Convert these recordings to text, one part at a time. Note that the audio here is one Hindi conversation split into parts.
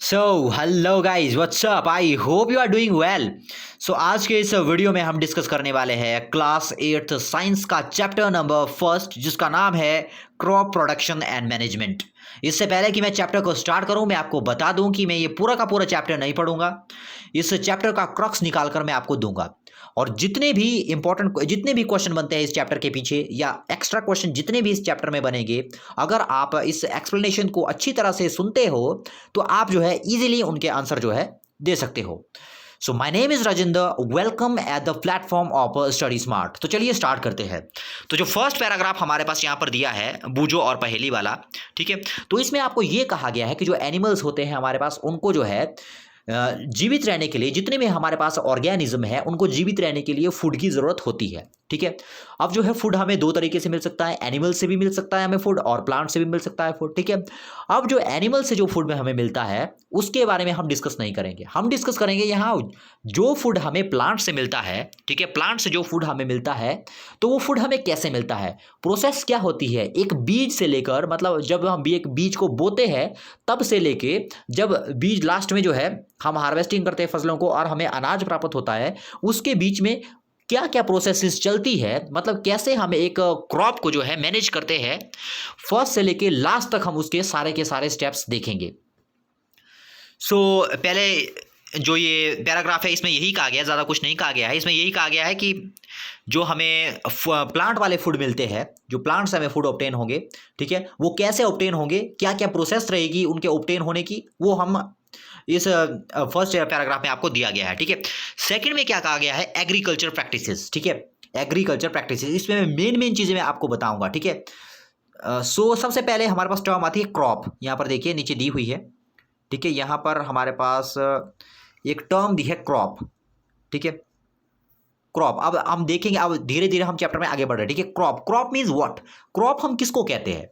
So hello guys what's up. I hope you are doing well. So आज के इस वीडियो में हम डिस्कस करने वाले हैं क्लास 8th साइंस का चैप्टर नंबर फर्स्ट, जिसका नाम है क्रॉप प्रोडक्शन एंड मैनेजमेंट। इससे पहले कि मैं चैप्टर को स्टार्ट करूं, मैं आपको बता दूं कि मैं ये पूरा का पूरा चैप्टर नहीं पढ़ूंगा। इस चैप्टर का क्रक्स निकाल कर मैं आपको दूंगा, और जितने भी क्वेश्चन बनते हैं इस चैप्टर के पीछे, या एक्स्ट्रा क्वेश्चन जितने भी इस चैप्टर में बनेंगे, अगर आप इस एक्सप्लेनेशन को अच्छी तरह से सुनते हो तो आप जो है इजीली उनके आंसर जो है दे सकते हो। So my name is Rajendra, welcome at the platform of study smart. तो चलिए स्टार्ट करते हैं। तो जो फर्स्ट पैराग्राफ हमारे पास यहाँ पर दिया है, बूझो और पहेली वाला, ठीक है। तो इसमें आपको ये कहा गया है कि जो एनिमल्स होते हैं हमारे पास, उनको जो है जीवित रहने के लिए, जितने भी हमारे पास ऑर्गेनिज्म है, उनको जीवित रहने के लिए फूड की जरूरत होती है, ठीक है। अब जो है फूड हमें दो तरीके से मिल सकता है, एनिमल से भी मिल सकता है हमें फूड, और प्लांट से भी मिल सकता है फूड, ठीक है। अब जो एनिमल से जो फूड में हमें मिलता है उसके बारे में हम डिस्कस नहीं करेंगे। हम डिस्कस करेंगे यहाँ जो फूड हमें प्लांट से मिलता है, ठीक है। प्लांट से जो फूड हमें मिलता है, तो वो फूड हमें कैसे मिलता है, प्रोसेस क्या होती है, एक बीज से लेकर, मतलब जब हम एक बीज को बोते हैं तब से लेके जब बीज लास्ट में जो है हम हार्वेस्टिंग करते हैं फसलों को और हमें अनाज प्राप्त होता है, उसके बीच में क्या क्या प्रोसेसेस चलती है, मतलब कैसे हम एक क्रॉप को जो है मैनेज करते हैं, फर्स्ट से लेके लास्ट तक हम उसके सारे के सारे स्टेप्स देखेंगे। पहले जो ये पैराग्राफ है इसमें यही कहा गया है, ज़्यादा कुछ नहीं कहा गया है। इसमें यही कहा गया है कि जो हमें प्लांट वाले फूड मिलते हैं, जो प्लांट से हमें फूड ऑब्टेन होंगे, ठीक है, वो कैसे ऑब्टेन होंगे, क्या क्या प्रोसेस रहेगी उनके ऑब्टेन होने की, वो हम इस फर्स्ट पैराग्राफ में आपको दिया गया है, ठीक है। सेकंड में क्या कहा गया है, एग्रीकल्चर प्रैक्टिसेस, ठीक है। एग्रीकल्चर प्रैक्टिसेस, इसमें मेन चीजें मैं आपको बताऊंगा, ठीक है। सबसे पहले हमारे पास टर्म आती है क्रॉप। यहाँ पर देखिए नीचे दी हुई है, ठीक है। यहाँ पर हमारे पास एक टर्म दी है क्रॉप, ठीक है। क्रॉप, अब हम देखेंगे, अब धीरे धीरे हम चैप्टर में आगे बढ़ रहे हैं, ठीक है। क्रॉप मीन्स व्हाट, क्रॉप हम किसको कहते हैं।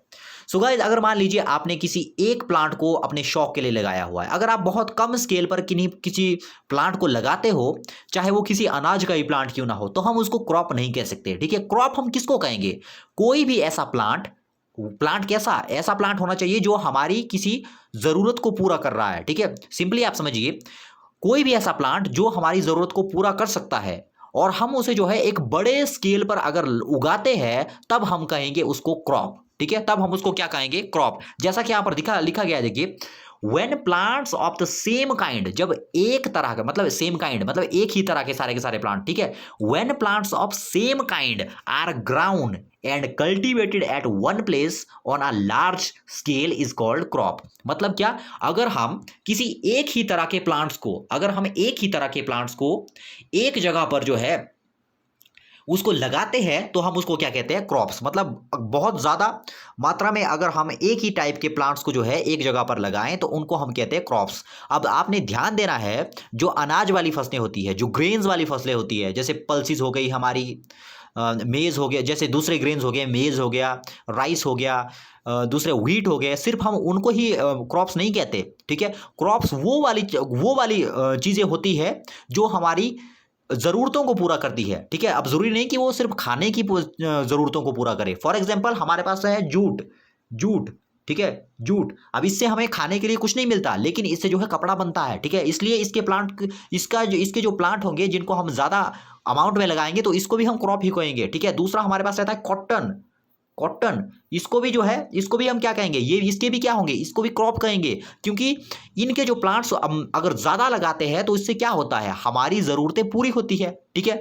सो गाइस, अगर मान लीजिए आपने किसी एक प्लांट को अपने शौक के लिए लगाया हुआ है, अगर आप बहुत कम स्केल पर किसी प्लांट को लगाते हो, चाहे वो किसी अनाज का ही प्लांट क्यों ना हो, तो हम उसको क्रॉप नहीं कह सकते, ठीक है। क्रॉप हम किसको कहेंगे, कोई भी ऐसा प्लांट, प्लांट कैसा, ऐसा प्लांट होना चाहिए जो हमारी किसी जरूरत को पूरा कर रहा है, ठीक है। सिंपली आप समझिए, कोई भी ऐसा प्लांट जो हमारी जरूरत को पूरा कर सकता है और हम उसे जो है एक बड़े स्केल पर अगर उगाते हैं, तब हम कहेंगे उसको क्रॉप, ठीक है। तब हम उसको क्या कहेंगे, क्रॉप। जैसा कि यहां पर लिखा गया है, देखिए, when plants of the same kind, जब एक तरह का, मतलब सेम काइंड मतलब एक ही तरह के सारे प्लांट, ठीक है। When plants of same kind are grown and cultivated at one place on a large scale is called crop. मतलब क्या, अगर हम किसी एक ही तरह के प्लांट्स को, अगर हम एक ही तरह के प्लांट्स को एक जगह पर जो है उसको लगाते हैं, तो हम उसको क्या कहते हैं, क्रॉप्स। मतलब बहुत ज्यादा मात्रा में अगर हम एक ही टाइप के प्लांट्स को जो है एक जगह पर लगाएं, तो उनको हम कहते हैं क्रॉप्स। अब आपने ध्यान देना है, जो अनाज वाली फसलें होती है, जो ग्रेन्स वाली फसलें होती है, जैसे पल्सिस हो गई हमारी, मेज हो गया, जैसे दूसरे ग्रेन्स हो गए, मेज हो गया, राइस हो गया, दूसरे व्हीट हो गए, सिर्फ हम उनको ही क्रॉप्स नहीं कहते, ठीक है। क्रॉप्स वो वाली चीजें होती है जो हमारी जरूरतों को पूरा करती है, ठीक है। अब जरूरी नहीं कि वो सिर्फ खाने की जरूरतों को पूरा करे। फॉर एग्जाम्पल हमारे पास है जूट, जूट, ठीक है, जूट। अब इससे हमें खाने के लिए कुछ नहीं मिलता, लेकिन इससे जो है कपड़ा बनता है, ठीक है। इसलिए इसके जो प्लांट होंगे जिनको हम ज्यादा अमाउंट में लगाएंगे, तो इसको भी हम क्रॉप ही कहेंगे, ठीक है। दूसरा हमारे पास रहता है कॉटन, कॉटन, इसको भी जो है, इसको भी हम क्या कहेंगे, ये इसके भी क्या होंगे, इसको भी क्रॉप कहेंगे, क्योंकि इनके जो प्लांट्स अगर ज्यादा लगाते हैं तो इससे क्या होता है, हमारी जरूरतें पूरी होती है, ठीक है।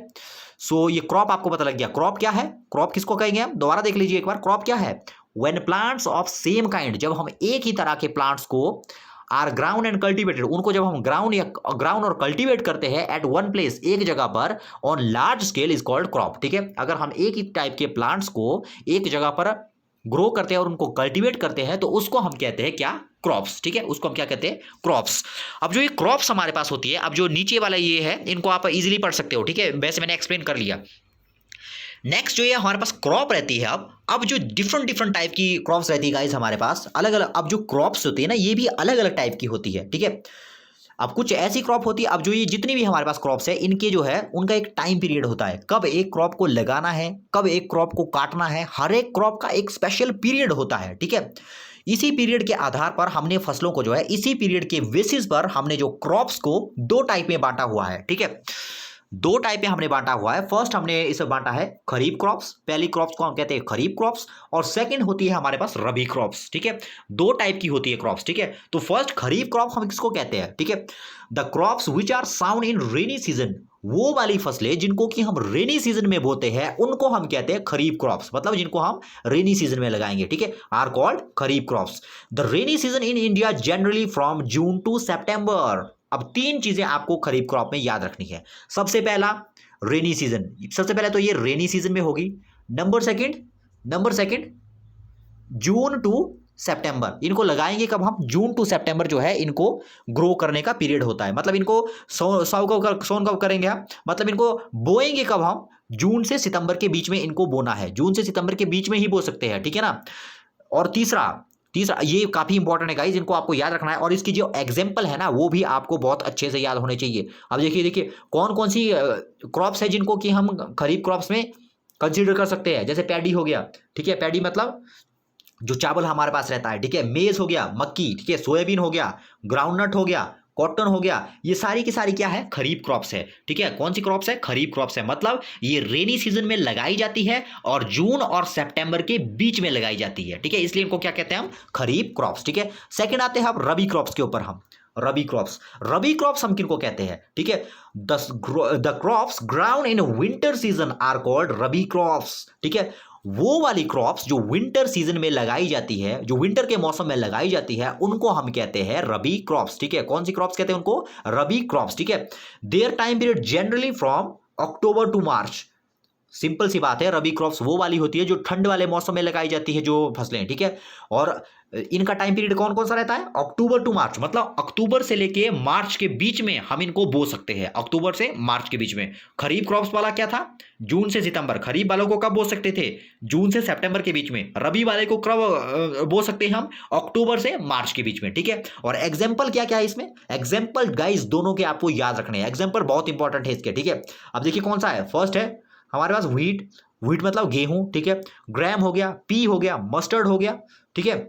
ये क्रॉप आपको पता लग गया। क्रॉप क्या है, क्रॉप किसको कहेंगे, हम दोबारा देख लीजिए एक बार, क्रॉप क्या है, when plants of same kind, जब हम एक ही तरह के प्लांट्स को आर ग्राउंड एंड कल्टीवेटेड, उनको जब हम ग्राउंड और कल्टीवेट करते हैं एट वन प्लेस, एक जगह पर, on large scale is called crop, ठीक है। अगर हम एक ही टाइप के प्लांट्स को एक जगह पर ग्रो करते हैं और उनको कल्टीवेट करते हैं, तो उसको हम कहते हैं क्या, क्रॉप्स, ठीक है। उसको हम क्या कहते हैं, क्रॉप्स। अब जो ये क्रॉप्स हमारे पास होती है, अब जो नीचे वाला ये है, इनको आप इजीली पढ़ सकते हो, ठीक है, वैसे मैंने एक्सप्लेन कर लिया। नेक्स्ट जो ये हमारे पास क्रॉप रहती है, अब जो डिफरेंट टाइप की क्रॉप्स रहती है गाइस हमारे पास, अलग अलग। अब जो क्रॉप्स होती है ना, ये भी अलग अलग टाइप की होती है, ठीक है। अब कुछ ऐसी क्रॉप होती है, अब जो ये जितनी भी हमारे पास क्रॉप्स है, इनके जो है उनका एक टाइम पीरियड होता है, कब एक क्रॉप को लगाना है, कब एक क्रॉप को काटना है, हर एक क्रॉप का एक स्पेशल पीरियड होता है, ठीक है। इसी पीरियड के आधार पर हमने फसलों को जो है इसी पीरियड के बेसिस पर हमने जो क्रॉप्स को दो टाइप में बांटा हुआ है, ठीक है। दो टाइप में हमने बांटा हुआ है। फर्स्ट हमने इसे बांटा है खरीफ क्रॉप्स, पहली क्रॉप्स को हम कहते हैं खरीफ क्रॉप्स, और सेकंड होती है हमारे पास रबी क्रॉप्स, ठीक है। दो टाइप की होती है क्रॉप्स, ठीक है। तो फर्स्ट खरीफ क्रॉप हम किसको कहते हैं, ठीक है, the crops which are sown in rainy season, वो वाली फसलें जिनको कि हम रेनी सीजन में बोते हैं उनको हम कहते हैं खरीफ क्रॉप्स, मतलब जिनको हम रेनी सीजन में लगाएंगे, ठीक है, are called kharif crops. The rainy season in India generally from June to September. अब तीन चीजें आपको खरीफ क्रॉप में याद रखनी है। सबसे पहला रेनी सीजन, सबसे पहले तो ये रेनी सीजन में होगी। नंबर सेकंड जून टू सितंबर, इनको लगाएंगे कब हम, जून टू सितंबर जो है इनको ग्रो करने का पीरियड होता है। मतलब इनको सोन कब करेंगे हम, मतलब इनको बोएंगे कब हम, जून से सितंबर के बीच में इनको बोना है, जून से सितंबर के बीच में ही बो सकते हैं, ठीक है ना। और तीसरा ये काफी इंपॉर्टेंट है गाइस, इनको आपको याद रखना है, और इसकी जो एग्जांपल है ना वो भी आपको बहुत अच्छे से याद होने चाहिए। अब देखिए कौन कौन सी क्रॉप्स है जिनको कि हम खरीफ क्रॉप्स में कंसीडर कर सकते हैं। जैसे पैडी हो गया, ठीक है, पैडी मतलब जो चावल हमारे पास रहता है, ठीक है, मेज हो गया, मक्की, ठीक है, सोयाबीन हो गया, ग्राउंडनट हो गया, कॉटन हो गया, ये सारी की सारी क्या है, खरीफ क्रॉप्स है, ठीक है। कौन सी क्रॉप्स है, खरीफ क्रॉप्स है, मतलब ये रेनी सीजन में लगाई जाती है और जून और सितंबर के बीच में लगाई जाती है, ठीक है, इसलिए इनको क्या कहते हैं हम, खरीफ क्रॉप्स, ठीक है। सेकंड आते हैं हम रबी क्रॉप्स के ऊपर, हम रबी क्रॉप्स हम किनको कहते हैं, ठीक है, the crops grown in winter season are called rabi crops, ठीक है। वो वाली क्रॉप्स जो विंटर सीजन में लगाई जाती है, जो विंटर के मौसम में लगाई जाती है, उनको हम कहते हैं रबी क्रॉप्स, ठीक है। कौन सी क्रॉप्स कहते हैं उनको, रबी क्रॉप्स, ठीक है। Their time period generally from October to March. Simple सी बात है, रबी क्रॉप्स वो वाली होती है जो ठंड वाले मौसम में लगाई जाती है जो फसलें, ठीक है। और इनका टाइम पीरियड कौन कौन सा रहता है, अक्टूबर टू मार्च, मतलब अक्टूबर से लेके मार्च के बीच में हम इनको बो सकते हैं, अक्टूबर से मार्च के बीच में। खरीफ क्रॉप्स वाला क्या था, जून से सितंबर, खरीफ वालों को कब बो सकते थे, जून से सितंबर के बीच में। रबी वाले को कब बो सकते हैं हम, अक्टूबर से मार्च के बीच में, ठीक है। और एग्जाम्पल क्या क्या है इसमें, एग्जाम्पल गाइस दोनों के आपको याद रखने हैं, एग्जाम्पल बहुत इंपॉर्टेंट है इसके, ठीक है। अब देखिए कौन सा है, फर्स्ट है हमारे पास व्हीट मतलब गेहूं, ठीक है, ग्राम हो गया, पी हो गया, मस्टर्ड हो गया, ठीक है।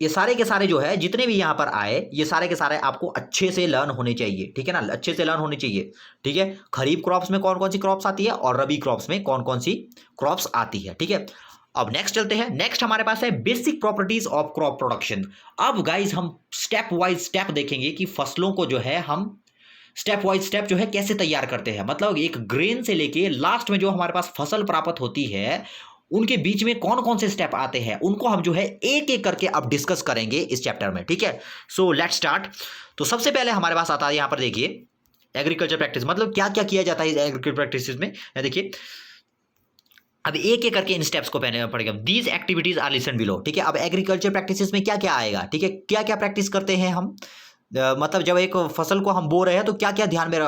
ये सारे के सारे जो है जितने भी यहां पर आए, ये सारे के सारे आपको अच्छे से लर्न होने चाहिए, ठीक है ना, अच्छे से लर्न होने चाहिए, ठीक है। खरीफ क्रॉप्स में कौन कौन सी क्रॉप्स आती है और रबी क्रॉप्स में कौन कौन सी क्रॉप्स आती है, ठीक है। अब नेक्स्ट चलते हैं, नेक्स्ट हमारे पास है basic properties of crop production. अब गाइज हम स्टेप वाइज स्टेप देखेंगे कि फसलों को जो है हम स्टेप वाइज स्टेप जो है कैसे तैयार करते हैं, मतलब एक ग्रेन से लेके लास्ट में जो हमारे पास फसल प्राप्त होती है उनके बीच में कौन कौन से स्टेप आते हैं, उनको हम जो है एक एक करके अब डिस्कस करेंगे इस चैप्टर में, ठीक है। So let's start. तो सबसे पहले हमारे पास आता है यहां पर देखिए एग्रीकल्चर प्रैक्टिस, मतलब क्या क्या किया जाता है एग्रीकल्चर प्रैक्टिस में। देखिए अब एक एक करके इन स्टेप्स को पहले पड़ेगा। These activities are listed below, ठीक है। अब एग्रीकल्चर प्रैक्टिसेस में क्या क्या आएगा, ठीक है, क्या क्या प्रैक्टिस करते हैं हम, मतलब जब एक फसल को हम बो रहे हैं तो क्या क्या ध्यान में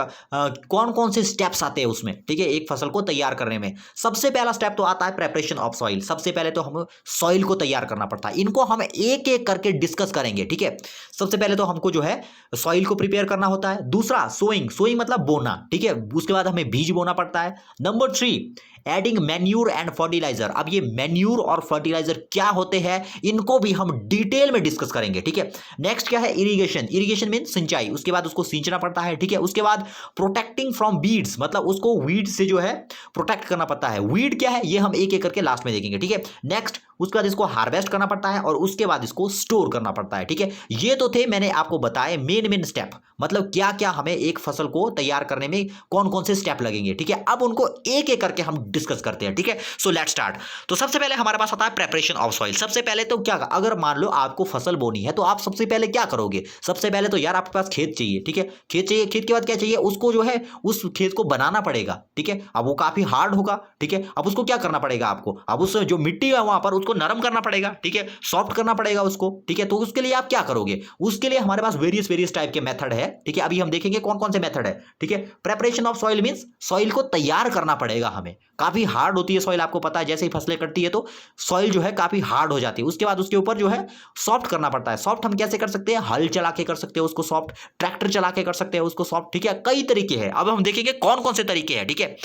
कौन कौन से स्टेप्स आते हैं उसमें, ठीक है, एक फसल को तैयार करने में। सबसे पहला स्टेप तो आता है प्रेपरेशन ऑफ सॉइल, सबसे पहले तो हम सॉइल को तैयार करना पड़ता है, इनको हम एक एक करके डिस्कस करेंगे, ठीक है। सबसे पहले तो हमको जो है सॉइल को प्रिपेयर करना होता है। दूसरा सोइंग मतलब बोना, ठीक है, उसके बाद हमें बीज बोना पड़ता है। Number 3 adding manure and fertiliser. अब ये मैन्यूर और फर्टिलाइजर क्या होते हैं इनको भी हम डिटेल में डिस्कस करेंगे, ठीक है। नेक्स्ट क्या है, इरिगेशन मीन सिंचाई, उसके बाद उसको सींचना पड़ता है, ठीक है। उसके बाद प्रोटेक्टिंग फ्रॉम वीड्स, मतलब उसको वीड से जो है प्रोटेक्ट करना पड़ता है। वीड क्या है ये हम एक एक करके लास्ट में देखेंगे, ठीक है। नेक्स्ट उसके बाद इसको हार्वेस्ट करना पड़ता है और उसके बाद इसको स्टोर करना पड़ता है, ठीक है। ये तो थे मैंने आपको बताए मेन स्टेप, मतलब क्या क्या हमें एक फसल को तैयार करने में कौन कौन से स्टेप लगेंगे, ठीक है। अब उनको एक एक करके हम डिस्कस करते हैं, ठीक है। So let's start. तो सबसे पहले हमारे पास आता है प्रेपरेशन ऑफ सॉइल। सबसे पहले तो क्या, अगर मान लो आपको फसल बोनी है तो आप सबसे पहले क्या करोगे, सबसे पहले तो यार आपके पास खेत चाहिए, ठीक है। खेत चाहिए, खेत के बाद क्या चाहिए, उसको जो है उस खेत को बनाना पड़ेगा, ठीक है। अब वो काफी हार्ड होगा, ठीक है। अब उसको क्या करना पड़ेगा आपको, अब उस जो मिट्टी है वहां पर उसको नरम करना पड़ेगा, ठीक है, सॉफ्ट करना पड़ेगा उसको, ठीक है। तो उसके लिए आप क्या करोगे, उसके लिए हमारे पास वेरियस टाइप के मेथड है, ठीक है। अभी हम देखेंगे कौन कौन से मेथड है, ठीक है। Preparation of soil means soil को तैयार करना पड़ेगा हमें, काफी हार्ड होती है सॉइल, आपको पता है, जैसे ही फसलें कटती है तो सॉइल जो है काफी हार्ड हो जाती है। उसके बाद उसके ऊपर जो है सॉफ्ट करना पड़ता है। सॉफ्ट हम कैसे कर सकते हैं, हल चला के कर सकते हैं उसको सॉफ्ट, ट्रैक्टर चला के कर सकते हैं उसको सॉफ्ट, ठीक है। कई तरीके हैं, अब हम देखेंगे कौन कौन से तरीके हैं, ठीक है।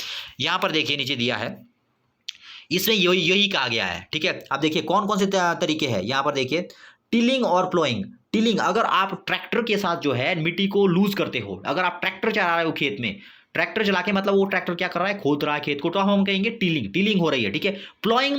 यहां पर देखिए नीचे दिया है इसमें यही यही कहा गया है, ठीक है। अब देखिए कौन कौन से तरीके हैं यहाँ पर देखिए, टिलिंग और प्लोइंग। टिलिंग, अगर आप ट्रैक्टर के साथ जो है मिट्टी को लूज करते हो, अगर आप ट्रैक्टर चला रहे हो खेत में, ट्रैक्टर चला के मतलब वो ट्रैक्टर क्या कर रहा है, खोद रहा है खेत को, तो हम कहेंगे टिलिंग, टिलिंग हो रही है, ठीक है। प्लॉइंग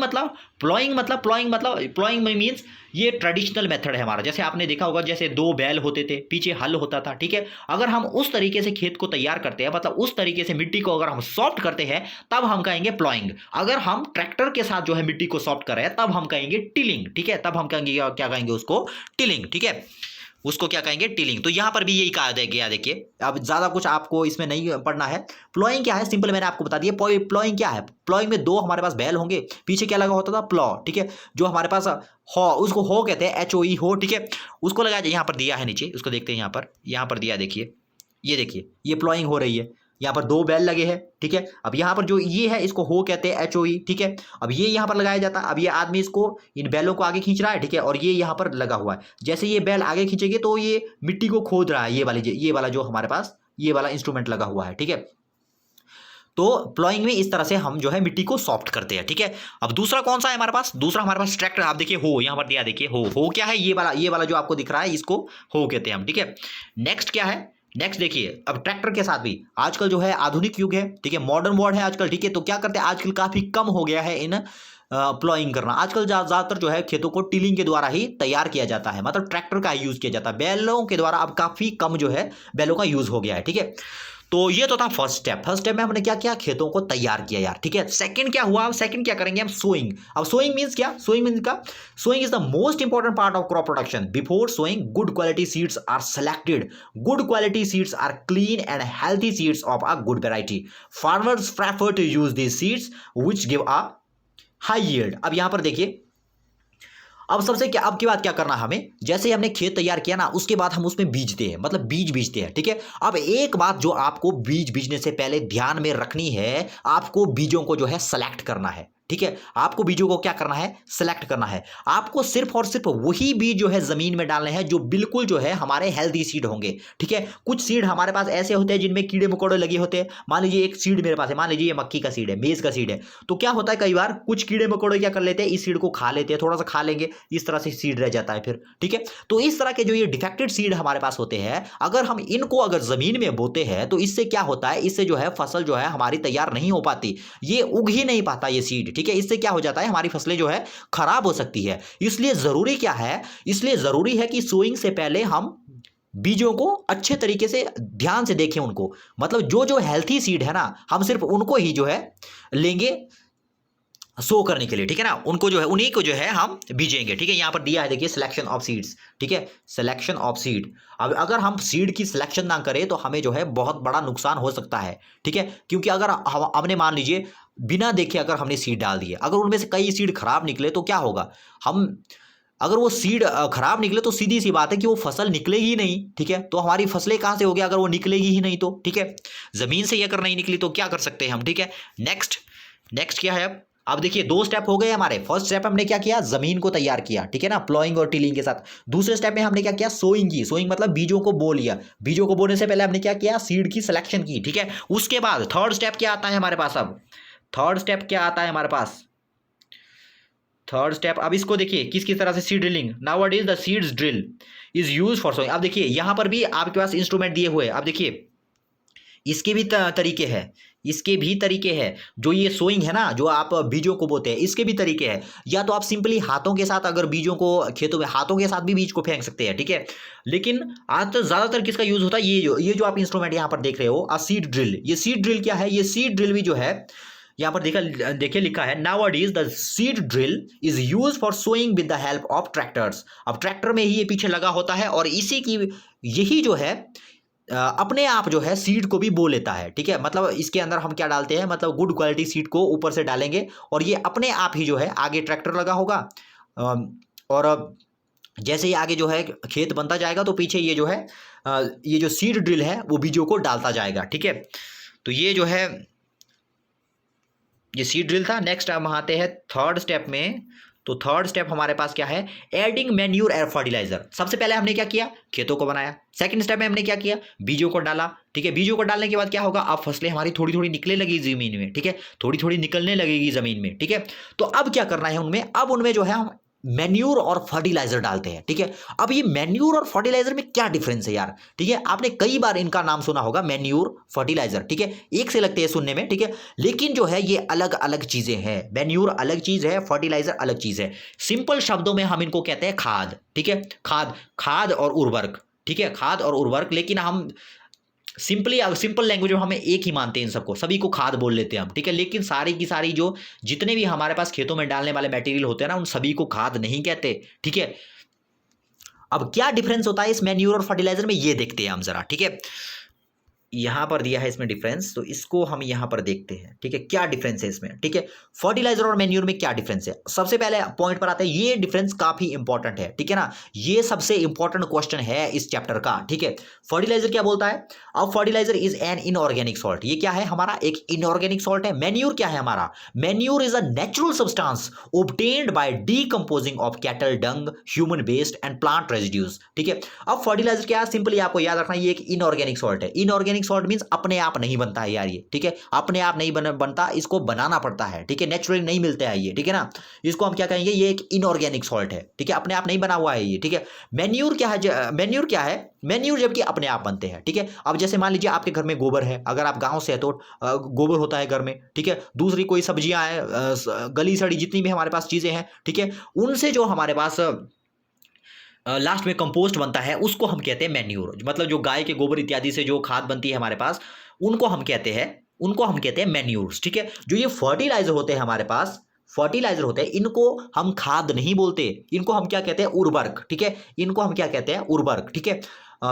में मीन्स ये ट्रेडिशनल मेथड है हमारा, जैसे आपने देखा होगा जैसे दो बैल होते थे, पीछे हल होता था, ठीक है। अगर हम उस तरीके से खेत को तैयार करते हैं, मतलब उस तरीके से मिट्टी को अगर हम सॉफ्ट करते हैं, तब हम कहेंगे प्लॉइंग। अगर हम ट्रैक्टर के साथ जो है मिट्टी को सॉफ्ट कर रहे हैं, तब हम कहेंगे टिलिंग, ठीक है। तब हम कहेंगे क्या कहेंगे उसको, टिलिंग, ठीक है। उसको क्या कहेंगे, टिलिंग। तो यहां पर भी यही कहा गया, देखिए अब ज्यादा कुछ आपको इसमें नहीं पढ़ना है। प्लॉइंग क्या है, सिंपल मैंने आपको बता दिया। प्लॉइंग क्या है, प्लॉइंग में दो हमारे पास बैल होंगे, पीछे क्या लगा होता था, प्लॉ, ठीक है। जो हमारे पास हो, उसको हो कहते हैं, HOE हो, ठीक है। उसको लगाया जाए, यहाँ पर दिया है नीचे, उसको देखते हैं, यहाँ पर दिया, देखिए ये देखिए, ये प्लॉइंग हो रही है, यहाँ पर दो बैल लगे हैं, ठीक है। अब यहाँ पर जो ये है इसको हो कहते हैं, HOE, ठीक है। अब ये यहाँ पर लगाया जाता है, अब ये आदमी इसको, इन बैलों को आगे खींच रहा है, ठीक है, और ये यहाँ पर लगा हुआ है। जैसे ये बैल आगे खींचेंगे तो ये मिट्टी को खोद रहा है, ये वाला जो हमारे पास ये वाला इंस्ट्रूमेंट लगा हुआ है, ठीक है। तो प्लॉइंग में इस तरह से हम जो है मिट्टी को सॉफ्ट करते हैं, ठीक है। अब दूसरा कौन सा है हमारे पास, दूसरा हमारे पास ट्रैक्टर। आप देखिए हो यहाँ पर दिया, देखिए हो क्या है, ये वाला जो आपको दिख रहा है, इसको हो कहते हैं हम, ठीक है। नेक्स्ट क्या है, नेक्स्ट देखिए, अब ट्रैक्टर के साथ भी आजकल जो है आधुनिक युग है, ठीक है, मॉडर्न वर्ल्ड है आजकल, ठीक है। तो क्या करते हैं आजकल, काफी कम हो गया है इन प्लॉइंग करना। आजकल ज्यादातर जो है खेतों को टिलिंग के द्वारा ही तैयार किया जाता है, मतलब ट्रैक्टर का यूज किया जाता है, बैलों के द्वारा अब काफी कम जो है बैलों का यूज हो गया है, ठीक है। तो ये तो था फर्स्ट स्टेप। फर्स्ट स्टेप में हमने क्या किया, खेतों को तैयार किया यार, ठीक है। सेकंड क्या हुआ, सेकंड क्या करेंगे हम, सोइंग। अब सोइंग मींस क्या, सोइंग मींस का, sowing is the most important part of crop production. Before sowing good quality seeds are selected. Good quality seeds are clean and healthy seeds of a good variety. Farmers prefer to use these seeds which give a high yield. अब यहां पर देखिए, अब सबसे क्या, अब की बात क्या करना है हमें, जैसे ही हमने खेत तैयार किया ना, उसके बाद हम उसमें बीजते हैं, मतलब बीज बीजते हैं, ठीक है। अब एक बात जो आपको बीज बीजने से पहले ध्यान में रखनी है, आपको बीजों को जो है सेलेक्ट करना है, ठीक है। आपको बीजों को क्या करना है, सेलेक्ट करना है। आपको सिर्फ और सिर्फ वही बीज जो है जमीन में डालने हैं जो बिल्कुल जो है हमारे हेल्दी सीड होंगे, ठीक है। कुछ सीड हमारे पास ऐसे होते हैं जिनमें कीड़े मकोड़े लगे होते हैं। मान लीजिए एक सीड मेरे पास है, मान लीजिए ये मक्की का सीड है, मेज का सीड है, तो क्या होता है कई बार कुछ कीड़े मकोड़े क्या कर लेते हैं, इस सीड को खा लेते हैं, थोड़ा सा खा लेंगे, इस तरह से सीड रह जाता है फिर, ठीक है। तो इस तरह के जो ये डिफेक्टेड सीड हमारे पास होते हैं, अगर हम इनको अगर जमीन में बोते हैं तो इससे क्या होता है, इससे जो है फसल जो है हमारी तैयार नहीं हो पाती, ये उग ही नहीं पाता ये सीड, ठीक है। इससे क्या हो जाता है, हमारी फसलें जो है खराब हो सकती है। इसलिए जरूरी क्या है, इसलिए जरूरी है कि सोइंग से पहले हम बीजों को अच्छे तरीके से ध्यान से देखें उनको, मतलब जो जो हेल्थी सीड है ना, हम सिर्फ उनको ही जो है लेंगे सो करने के लिए, ठीक है ना। उनको जो है, उन्हीं को जो है हम बीजेंगे, ठीक है। यहाँ पर दिया है देखिए, सिलेक्शन ऑफ सीड्स, ठीक है, सिलेक्शन ऑफ सीड। अब अगर हम सीड की सिलेक्शन ना करें तो हमें जो है बहुत बड़ा नुकसान हो सकता है, ठीक है। क्योंकि अगर हमने मान लीजिए बिना देखे अगर हमने सीड डाल दिए, अगर उनमें से कई सीड खराब निकले तो क्या होगा, हम अगर वो सीड खराब निकले तो सीधी सी बात है कि वो फसल निकलेगी ही नहीं, ठीक है। तो हमारी फसलें कहाँ से होगी अगर वो निकलेगी ही नहीं तो, ठीक है। जमीन से ही अगर नहीं निकली तो क्या कर सकते हैं हम, ठीक है। नेक्स्ट क्या है, अब देखिए दो स्टेप हो गए हमारे। फर्स्ट स्टेप हमने क्या किया, जमीन को तैयार किया, ठीक है ना, प्लॉइंग और टिलिंग के साथ। दूसरे स्टेप में हमने क्या किया, सोइंग की। सोइंग मतलब बीजों को बो लिया। बीजों को बोने से पहले हमने क्या किया, सीड की सिलेक्शन की, ठीक है। उसके बाद थर्ड स्टेप क्या आता है हमारे पास, अब थर्ड स्टेप क्या आता है हमारे पास, थर्ड स्टेप। अब इसको देखिए किस तरह से, seed drilling. Nowadays the seeds drill is use for sowing. अब देखिए यहां पर भी आपके पास इंस्ट्रूमेंट दिए हुए हैं। अब देखिए इसके भी तरीके हैं, इसके भी तरीके हैं। जो ये सोइंग है ना, जो आप बीजों को बोते हैं, इसके भी तरीके हैं। या तो आप सिंपली हाथों के साथ अगर बीजों को खेतों में हाथों के साथ भी बीज को फेंक सकते हैं, ठीक है। लेकिन आज तो ज्यादातर किसका यूज होता है, ये जो आप इंस्ट्रूमेंट यहां पर देख रहे हो, सीड ड्रिल। ये सीड ड्रिल क्या है, ये सीड ड्रिल भी जो है यहां पर देखिए लिखा है, nowadays the seed drill is use for sowing with the help of tractors. अब ट्रैक्टर में ही ये पीछे लगा होता है और इसी की यही जो है अपने आप जो है सीड को भी बो लेता है, ठीक है। मतलब इसके अंदर हम क्या डालते हैं, मतलब गुड क्वालिटी सीड को ऊपर से डालेंगे और ये अपने आप ही जो है, आगे ट्रैक्टर लगा होगा और जैसे ही आगे जो है खेत बनता जाएगा तो पीछे ये जो है ये जो सीड ड्रिल है वो बीजों को डालता जाएगा, ठीक है। तो ये जो है ये सीड ड्रिल था। नेक्स्ट हम आते हैं थर्ड स्टेप में। तो थर्ड स्टेप हमारे पास क्या है, एडिंग मैन्यूर एयर फर्टिलाइजर। सबसे पहले हमने क्या किया, खेतों को बनाया। सेकंड स्टेप में हमने क्या किया, बीजों को डाला। ठीक है, बीजों को डालने के बाद क्या होगा, अब फसलें हमारी थोड़ी थोड़ी निकलने लगेगी जमीन में। ठीक है, थोड़ी थोड़ी निकलने लगेगी जमीन में। ठीक है, तो अब क्या करना है उनमें, अब उनमें जो है हम मैन्यूर और फर्टिलाइजर डालते हैं। ठीक है, अब ये मैन्यूर और फर्टिलाइजर में क्या डिफरेंस है यार। ठीक है, आपने कई बार इनका नाम सुना होगा, मैन्यूर फर्टिलाइजर। ठीक है, एक से लगते हैं सुनने में। ठीक है, लेकिन जो है ये अलग अलग चीजें हैं। मैन्यूर अलग चीज है, फर्टिलाइजर अलग चीज है। सिंपल शब्दों में हम इनको कहते हैं खाद। ठीक है, खाद, खाद और उर्वरक। ठीक है, खाद और उर्वरक, लेकिन हम सिंपल लैंग्वेज में हमें एक ही मानते हैं, इन सबको, सभी को खाद बोल लेते हैं हम। ठीक है, लेकिन सारी की सारी जो जितने भी हमारे पास खेतों में डालने वाले मटेरियल होते हैं ना, उन सभी को खाद नहीं कहते। ठीक है, अब क्या डिफरेंस होता है इस मैन्यूर और फर्टिलाइजर में, ये देखते हैं हम जरा। ठीक है, यहां पर दिया है इसमें डिफरेंस, तो इसको हम यहां पर देखते हैं। ठीक है, क्या डिफरेंस है इसमें। ठीक है, फर्टिलाइजर और मैन्यूर में क्या डिफरेंस है, सबसे पहले पॉइंट पर आते हैं। ये डिफरेंस काफी इंपॉर्टेंट है। ठीक है ना, ये सबसे इंपॉर्टेंट क्वेश्चन है इस चैप्टर का। ठीक है, फर्टिलाइजर क्या बोलता है, अब fertiliser is an inorganic salt. ये क्या है, हमारा एक इनऑर्गेनिक सॉल्ट है। मैन्यूर क्या है हमारा, manure is a natural substance obtained by decomposing of cattle dung, human waste and plant residues. ठीक है, अब फर्टिलाइजर क्या है, सिंपली आपको याद रखना, ये एक इनऑर्गेनिक सॉल्ट है। इनऑर्गेनिक सॉल्ट मींस अपने आप नहीं बनता है यार ये। ठीक है, अपने आप नहीं बनता, इसको बनाना पड़ता है। ठीक है, नेचुरली नहीं मिलता है ये। ठीक है ना, इसको हम क्या कहेंगे, ये एक इनऑर्गेनिक सॉल्ट है। ठीक है, अपने आप नहीं बना हुआ है ये। ठीक है, मैन्यूर क्या है, मैन्यूर क्या है, मैन्यूर जबकि अपने आप बनते हैं। ठीक है, अब जैसे मान लीजिए आपके घर में गोबर है, अगर आप गांव से है तो गोबर होता है घर में। ठीक है, दूसरी कोई सब्जियां हैं, गली सड़ी जितनी भी हमारे पास चीजें हैं, ठीक है, उनसे जो हमारे पास लास्ट में कंपोस्ट बनता है, उसको हम कहते हैं मैन्यूर। मतलब जो गाय के गोबर इत्यादि से जो खाद बनती है हमारे पास, उनको हम कहते हैं मैन्यूर्स। ठीक है, जो ये फर्टिलाइजर होते हैं हमारे पास, फर्टिलाइजर होते हैं, इनको हम खाद नहीं बोलते, इनको हम क्या कहते हैं, उर्वरक। ठीक है, इनको हम क्या कहते हैं, उर्वरक। ठीक है,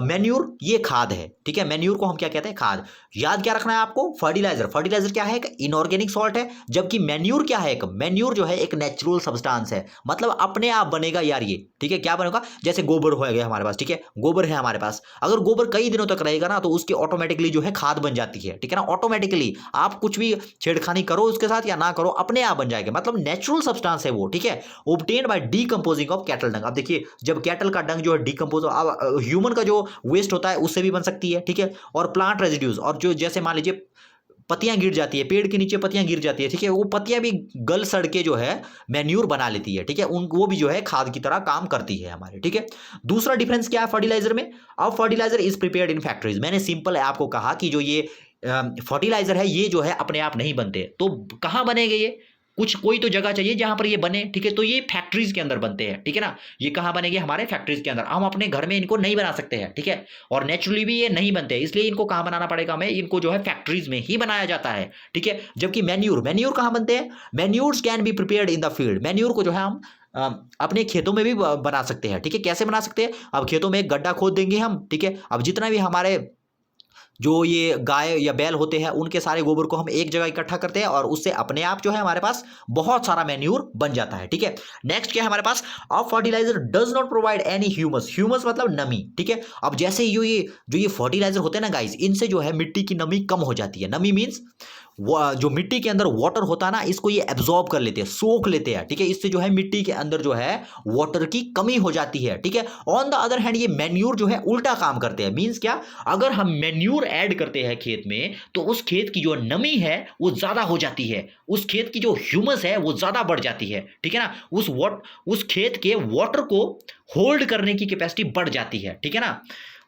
मैन्यूर ये खाद है। ठीक है, मैन्यूर को हम क्या कहते हैं, खाद। याद क्या रखना है आपको, फर्टिलाइजर, फर्टिलाइजर क्या है, एक इनऑर्गेनिक सॉल्ट है, जबकि मैन्यूर क्या है, एक मैन्यूर जो है एक नेचुरल सब्सटेंस है, मतलब अपने आप बनेगा यार ये। ठीक है, क्या बनेगा, जैसे गोबर हो गया हमारे पास। ठीक है, गोबर है हमारे पास, अगर गोबर कई दिनों तक रहेगा ना, तो उसकी ऑटोमेटिकली जो है खाद बन जाती है। ठीक है ना, ऑटोमेटिकली आप कुछ भी छेड़खानी करो उसके साथ या ना करो, अपने आप बन जाएगा, मतलब नेचुरल सब्सटेंस है वो। ठीक है, obtained by decomposing of cattle dung. अब देखिए, जब कैटल का डंग जो है डीकंपोज, अब ह्यूमन का जो वेस्ट होता है उससे भी बन सकती है। ठीक है, और प्लांट रेजिड्यूज, और जो जैसे मान लीजिए पत्तियां गिर जाती है, पेड़ के नीचे पत्तियां गिर जाती है। ठीक है, वो पत्तियां भी गल सड़ के जो है मैन्यूर बना लेती है। ठीक है, वो भी जो है खाद की तरह काम करती है हमारे। ठीक है, दूसरा डिफरेंस क्या है फर्टिलाइजर में, अब fertiliser is prepared in factories. मैंने सिंपल है आपको कहा कि जो ये फर्टिलाइजर है, ये जो है अपने आप नहीं बनते, तो कहां बनेंगे ये, कुछ कोई तो जगह चाहिए जहां पर ये बने। ठीक है, तो ये फैक्ट्रीज के अंदर बनते हैं। ठीक है ना, ये कहां बनेंगे, हमारे फैक्ट्रीज के अंदर। हम अपने घर में इनको नहीं बना सकते हैं। ठीक है, और नेचुरली भी ये नहीं बनते, इसलिए इनको कहां बनाना पड़ेगा हमें, इनको जो है फैक्ट्रीज में ही बनाया जाता है। ठीक है, जबकि मैन्यूर कहां बनते हैं, manures can be prepared in the field. Manure को जो है हम अपने खेतों में भी बना सकते हैं। ठीक है, कैसे बना सकते हैं, अब खेतों में एक गड्ढा खोद देंगे हम। ठीक है, अब जितना भी हमारे जो ये गाय या बैल होते हैं, उनके सारे गोबर को हम एक जगह इकट्ठा करते हैं, और उससे अपने आप जो है हमारे पास बहुत सारा मैन्यूर बन जाता है। ठीक है, नेक्स्ट क्या है हमारे पास, अब fertiliser does not provide any humus. Humus मतलब नमी। ठीक है, अब जैसे जो ये फर्टिलाइजर होते हैं ना गाइस, इनसे जो है मिट्टी की नमी कम हो जाती है। नमी मीन्स जो मिट्टी के अंदर वाटर होता है ना, इसको ये एब्जॉर्ब कर लेते हैं, सोख लेते हैं। ठीक है, इससे जो है मिट्टी के अंदर जो है वाटर की कमी हो जाती है। ठीक है, ऑन द अदर हैंड ये मैन्यूर जो है उल्टा काम करते हैं। मींस क्या, अगर हम मैन्यूर ऐड करते हैं खेत में, तो उस खेत की जो नमी है वो ज्यादा हो जाती है, उस खेत की जो ह्यूमस है वो ज्यादा बढ़ जाती है। ठीक है ना, उस खेत के वाटर को होल्ड करने की कैपेसिटी बढ़ जाती है। ठीक है ना,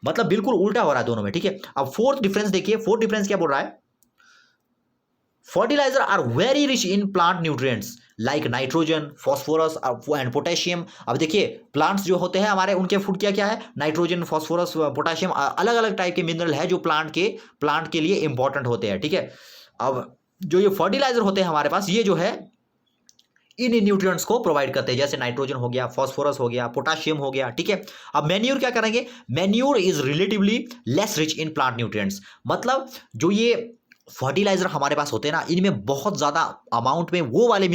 मतलब बिल्कुल उल्टा हो रहा है दोनों में। ठीक है, अब फोर्थ डिफरेंस देखिए, फोर्थ डिफरेंस क्या बोल रहा है, fertiliser are very rich in plant nutrients like nitrogen, phosphorus and potassium. अब देखिए, प्लांट्स जो होते हैं हमारे, उनके फूड क्या क्या है, नाइट्रोजन, फॉस्फोरस, पोटेशियम, अलग अलग टाइप के मिनरल है जो प्लांट के लिए इंपॉर्टेंट होते हैं। ठीक है, अब जो ये फर्टिलाइजर होते हैं हमारे पास, ये जो है इन न्यूट्रिएंट्स को प्रोवाइड करते हैं, जैसे नाइट्रोजन हो गया, फॉस्फोरस हो गया, पोटेशियम हो गया। ठीक है, अब मैन्यूर क्या करेंगे, manure is relatively less rich in plant nutrients. मतलब जो ये फर्टिलाइजर हमारे पास होते हैं ना, इनमें बहुत ज्यादा अमाउंट में वो वाले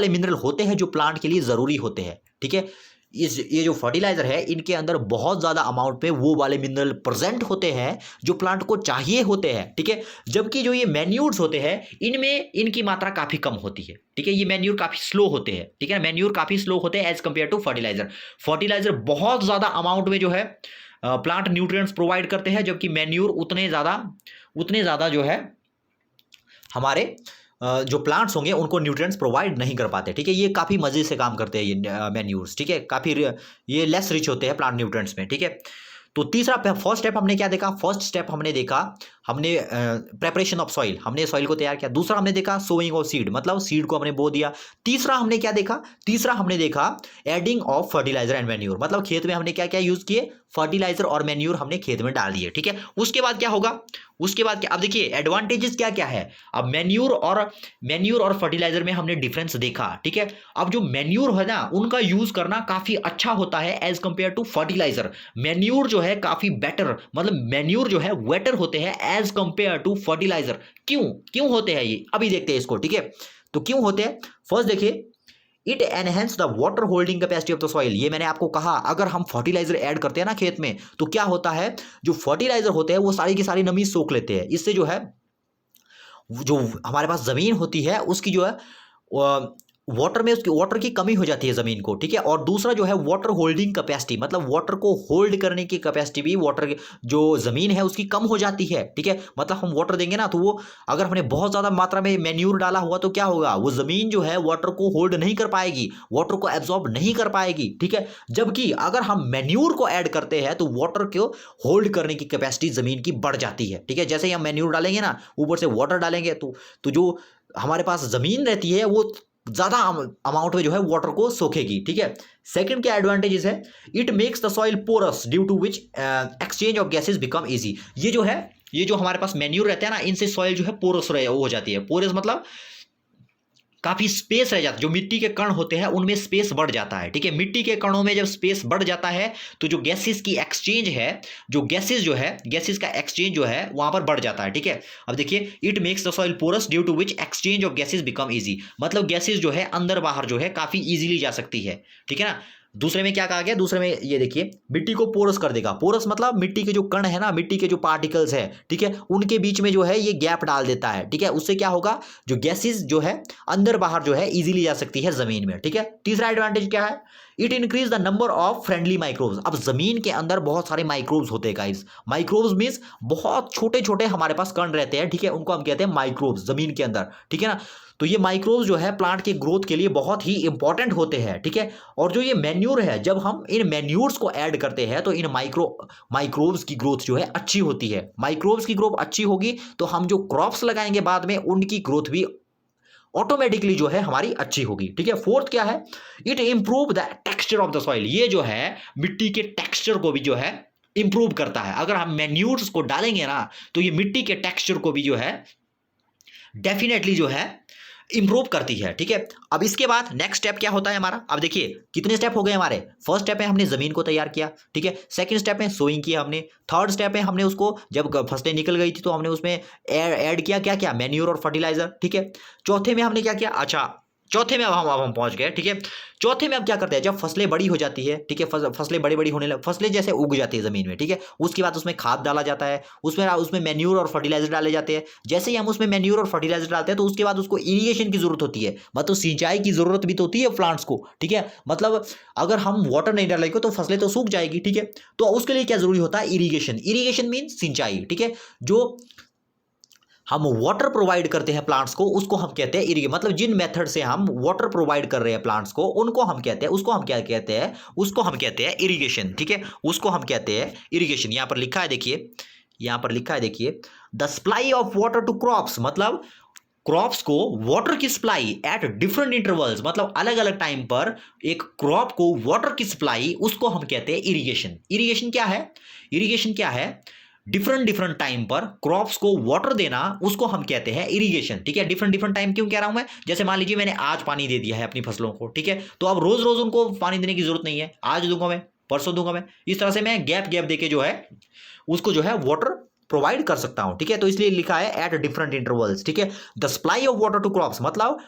मिनरल होते हैं जो प्लांट के लिए जरूरी होते हैं। ठीक है, ये जो फर्टिलाइजर है इनके अंदर बहुत ज़्यादा अमाउंट में वो वाले मिनरल प्रेजेंट होते हैं जो प्लांट को चाहिए होते हैं, ठीक है। जबकि जो ये मैन्यूर्स होते हैं इनमें इनकी मात्रा काफ़ी कम होती है, ठीक है। ये मैन्यूर काफ़ी स्लो होते हैं, ठीक है। मैन्यूर काफ़ी स्लो होते हैं as compare to fertiliser. Fertiliser बहुत ज़्यादा अमाउंट में जो है प्लांट न्यूट्रिएंट्स प्रोवाइड करते हैं, जबकि मैन्यूर उतने ज़्यादा जो है हमारे जो प्लांट्स होंगे उनको न्यूट्रिएंट्स प्रोवाइड नहीं कर पाते, ठीक है। ये काफ़ी मज़े से काम करते हैं ये मैन्यूर्स, ठीक है। काफ़ी ये लेस रिच होते हैं प्लांट न्यूट्रिएंट्स में, ठीक है। तो तीसरा फर्स्ट स्टेप हमने क्या देखा? फर्स्ट स्टेप हमने देखा हमने प्रेपरेशन ऑफ सॉइल, हमने सॉइल को तैयार किया। दूसरा हमने देखा सोइंग ऑफ सीड, मतलब सीड को हमने बो दिया। तीसरा हमने क्या देखा? तीसरा हमने देखा adding of fertiliser and manure, मतलब खेत में हमने क्या क्या यूज किए? फर्टिलाइजर और मैन्यूर हमने खेत में डाल दिए, ठीक है। उसके बाद क्या होगा? उसके बाद क्या, अब देखिए एडवांटेजेस क्या क्या है। अब मैन्यूर और फर्टिलाइजर में हमने डिफरेंस देखा, ठीक है। अब जो मैन्यूर है ना उनका यूज करना काफी अच्छा होता है as compare to fertiliser. Manure जो है काफी बेटर, मतलब मैन्यूर जो है वेटर होते हैं एज कंपेयर टू फर्टिलाइजर। क्यों होते हैं ये? अभी देखते हैं इसको, ठीक है। तो क्यों होते हैं? फर्स्ट देखिए, it enhance the water holding capacity of the soil. ये मैंने आपको कहा, अगर हम फर्टिलाइजर ऐड करते हैं ना खेत में तो क्या होता है, जो फर्टिलाइजर होते हैं वो सारी की सारी नमी सोख लेते हैं। इससे जो है जो हमारे पास जमीन होती है उसकी जो है वाटर में उसकी वाटर की कमी हो जाती है जमीन को, ठीक है। और दूसरा जो है वाटर होल्डिंग कैपेसिटी, मतलब वाटर को होल्ड करने की कैपेसिटी भी वाटर जो जमीन है उसकी कम हो जाती है, ठीक है। मतलब हम वाटर देंगे ना तो वो, अगर हमने बहुत ज्यादा मात्रा में मैन्यूर डाला हुआ तो क्या होगा, वो जमीन जो है वाटर को होल्ड नहीं कर पाएगी, वाटर को एब्जॉर्ब नहीं कर पाएगी, ठीक है। जबकि अगर हम मैन्यूर को ऐड करते हैं तो वाटर को होल्ड करने की कैपेसिटी जमीन की बढ़ जाती है, ठीक है। जैसे ही हम मैन्यूर डालेंगे ना, ऊपर से वाटर डालेंगे तो जो हमारे पास जमीन रहती है वो ज्यादा अमाउंट में जो है वाटर को सोखेगी, ठीक है। सेकंड क्या एडवांटेजेस है? It makes the soil porous due to which exchange of gases become easy. ये जो हमारे पास मैन्यूर रहता है ना, इनसे सॉइल जो है पोरस हो जाती है। पोरस मतलब काफी स्पेस रह जाता है, जो मिट्टी के कण होते हैं उनमें स्पेस बढ़ जाता है, ठीक है। मिट्टी के कणों में जब स्पेस बढ़ जाता है तो जो गैसेस की एक्सचेंज है, जो गैसेस जो है गैसेस का एक्सचेंज जो है वहां पर बढ़ जाता है, ठीक है। अब देखिए, it makes the soil porous due to which exchange of gases become easy, मतलब गैसेस जो है अंदर बाहर जो है काफी इजीली जा सकती है, ठीक है ना। दूसरे में क्या कहा गया? दूसरे में ये देखिए, मिट्टी को पोरस कर देगा। पोरस मतलब मिट्टी के जो कण है ना, मिट्टी के जो पार्टिकल्स है, ठीक है, उनके बीच में जो है ये गैप डाल देता है, ठीक है। उससे क्या होगा, जो गैसेस जो है अंदर बाहर जो है इजीली जा सकती है जमीन में, ठीक है। तीसरा एडवांटेज क्या है? It increase the number of friendly microbes. अब जमीन के अंदर बहुत सारे माइक्रोब्स होते हैं गाइस। माइक्रोब्स मींस बहुत छोटे छोटे हमारे पास कण रहते हैं, ठीक है, उनको हम कहते हैं माइक्रोब्स जमीन के अंदर, ठीक है ना। तो ये माइक्रोब्स जो है प्लांट के ग्रोथ के लिए बहुत ही इंपॉर्टेंट होते हैं, ठीक है। और जो ये मैन्यूर है, जब हम इन मैन्यूर्स को ऐड करते हैं तो इन माइक्रोब्स की ग्रोथ जो है अच्छी होती है। माइक्रोब्स की ग्रोथ अच्छी होगी तो हम जो क्रॉप्स लगाएंगे बाद में उनकी ग्रोथ भी ऑटोमेटिकली जो है हमारी अच्छी होगी, ठीक है। फोर्थ क्या है? It improve the texture of the soil. ये जो है मिट्टी के टेक्सचर को भी जो है इंप्रूव करता है। अगर हम मैन्यूर्स को डालेंगे ना तो ये मिट्टी के टेक्सचर को भी जो है डेफिनेटली जो है इंप्रूव करती है, ठीक है। अब इसके बाद नेक्स्ट स्टेप क्या होता है हमारा? अब देखिए कितने स्टेप हो गए हमारे। फर्स्ट स्टेप में हमने जमीन को तैयार किया, ठीक है। सेकंड स्टेप में सोइंग किया हमने। थर्ड स्टेप में हमने उसको, जब फसलें निकल गई थी तो हमने उसमें ऐड किया क्या क्या? मैन्यूर और फर्टिलाइजर, ठीक है। चौथे में हमने क्या किया? अच्छा, चौथे में अब हम पहुंच गए, ठीक है। चौथे में अब क्या करते हैं? जब फसलें बड़ी हो जाती है, ठीक है, फसलें बड़ी बड़ी होने लग, फसलें जैसे उग जाती है जमीन में, ठीक है, उसके बाद उसमें खाद डाला जाता है, उसमें मैन्यूर और फर्टिलाइजर डाले जाते हैं। जैसे ही हम उसमें मैन्यूर और फर्टिलाइजर डालते हैं तो उसके बाद उसको इरिगेशन की जरूरत होती है, मतलब सिंचाई की जरूरत भी तो होती है प्लांट्स को, ठीक है। मतलब अगर हम वाटर नहीं डालेंगे तो फसलें तो सूख जाएगी, ठीक है। तो उसके लिए क्या जरूरी होता है? इरिगेशन। इरिगेशन मीन सिंचाई, ठीक है। जो हम वाटर प्रोवाइड करते हैं प्लांट्स को उसको हम कहते हैं इरिगेशन। मतलब जिन मेथड से हम वाटर प्रोवाइड कर रहे हैं प्लांट्स को उनको हम कहते हैं, उसको हम क्या कहते हैं? उसको हम कहते हैं इरिगेशन, ठीक है। उसको हम कहते हैं इरिगेशन। यहां पर लिखा है देखिए, यहां पर लिखा है देखिए, the supply of water to crops, मतलब क्रॉप्स को वाटर की सप्लाई एट डिफरेंट इंटरवल्स, मतलब अलग अलग टाइम पर एक क्रॉप को वाटर की सप्लाई, उसको हम कहते हैं इरिगेशन। इरिगेशन क्या है? इरिगेशन क्या है? डिफरेंट टाइम पर क्रॉप्स को वाटर देना, उसको हम कहते हैं इरिगेशन, ठीक है। डिफरेंट टाइम क्यों कह रहा हूं मैं? जैसे मान लीजिए मैंने आज पानी दे दिया है अपनी फसलों को, ठीक है, तो अब रोज रोज उनको पानी देने की जरूरत नहीं है, आज दूंगा मैं, परसों दूंगा मैं, इस तरह से मैं गैप देके जो है उसको जो है वाटर प्रोवाइड कर सकता हूं, ठीक है। तो इसलिए लिखा है एट डिफरेंट इंटरवल्स, ठीक है। The supply of water to crops, मतलब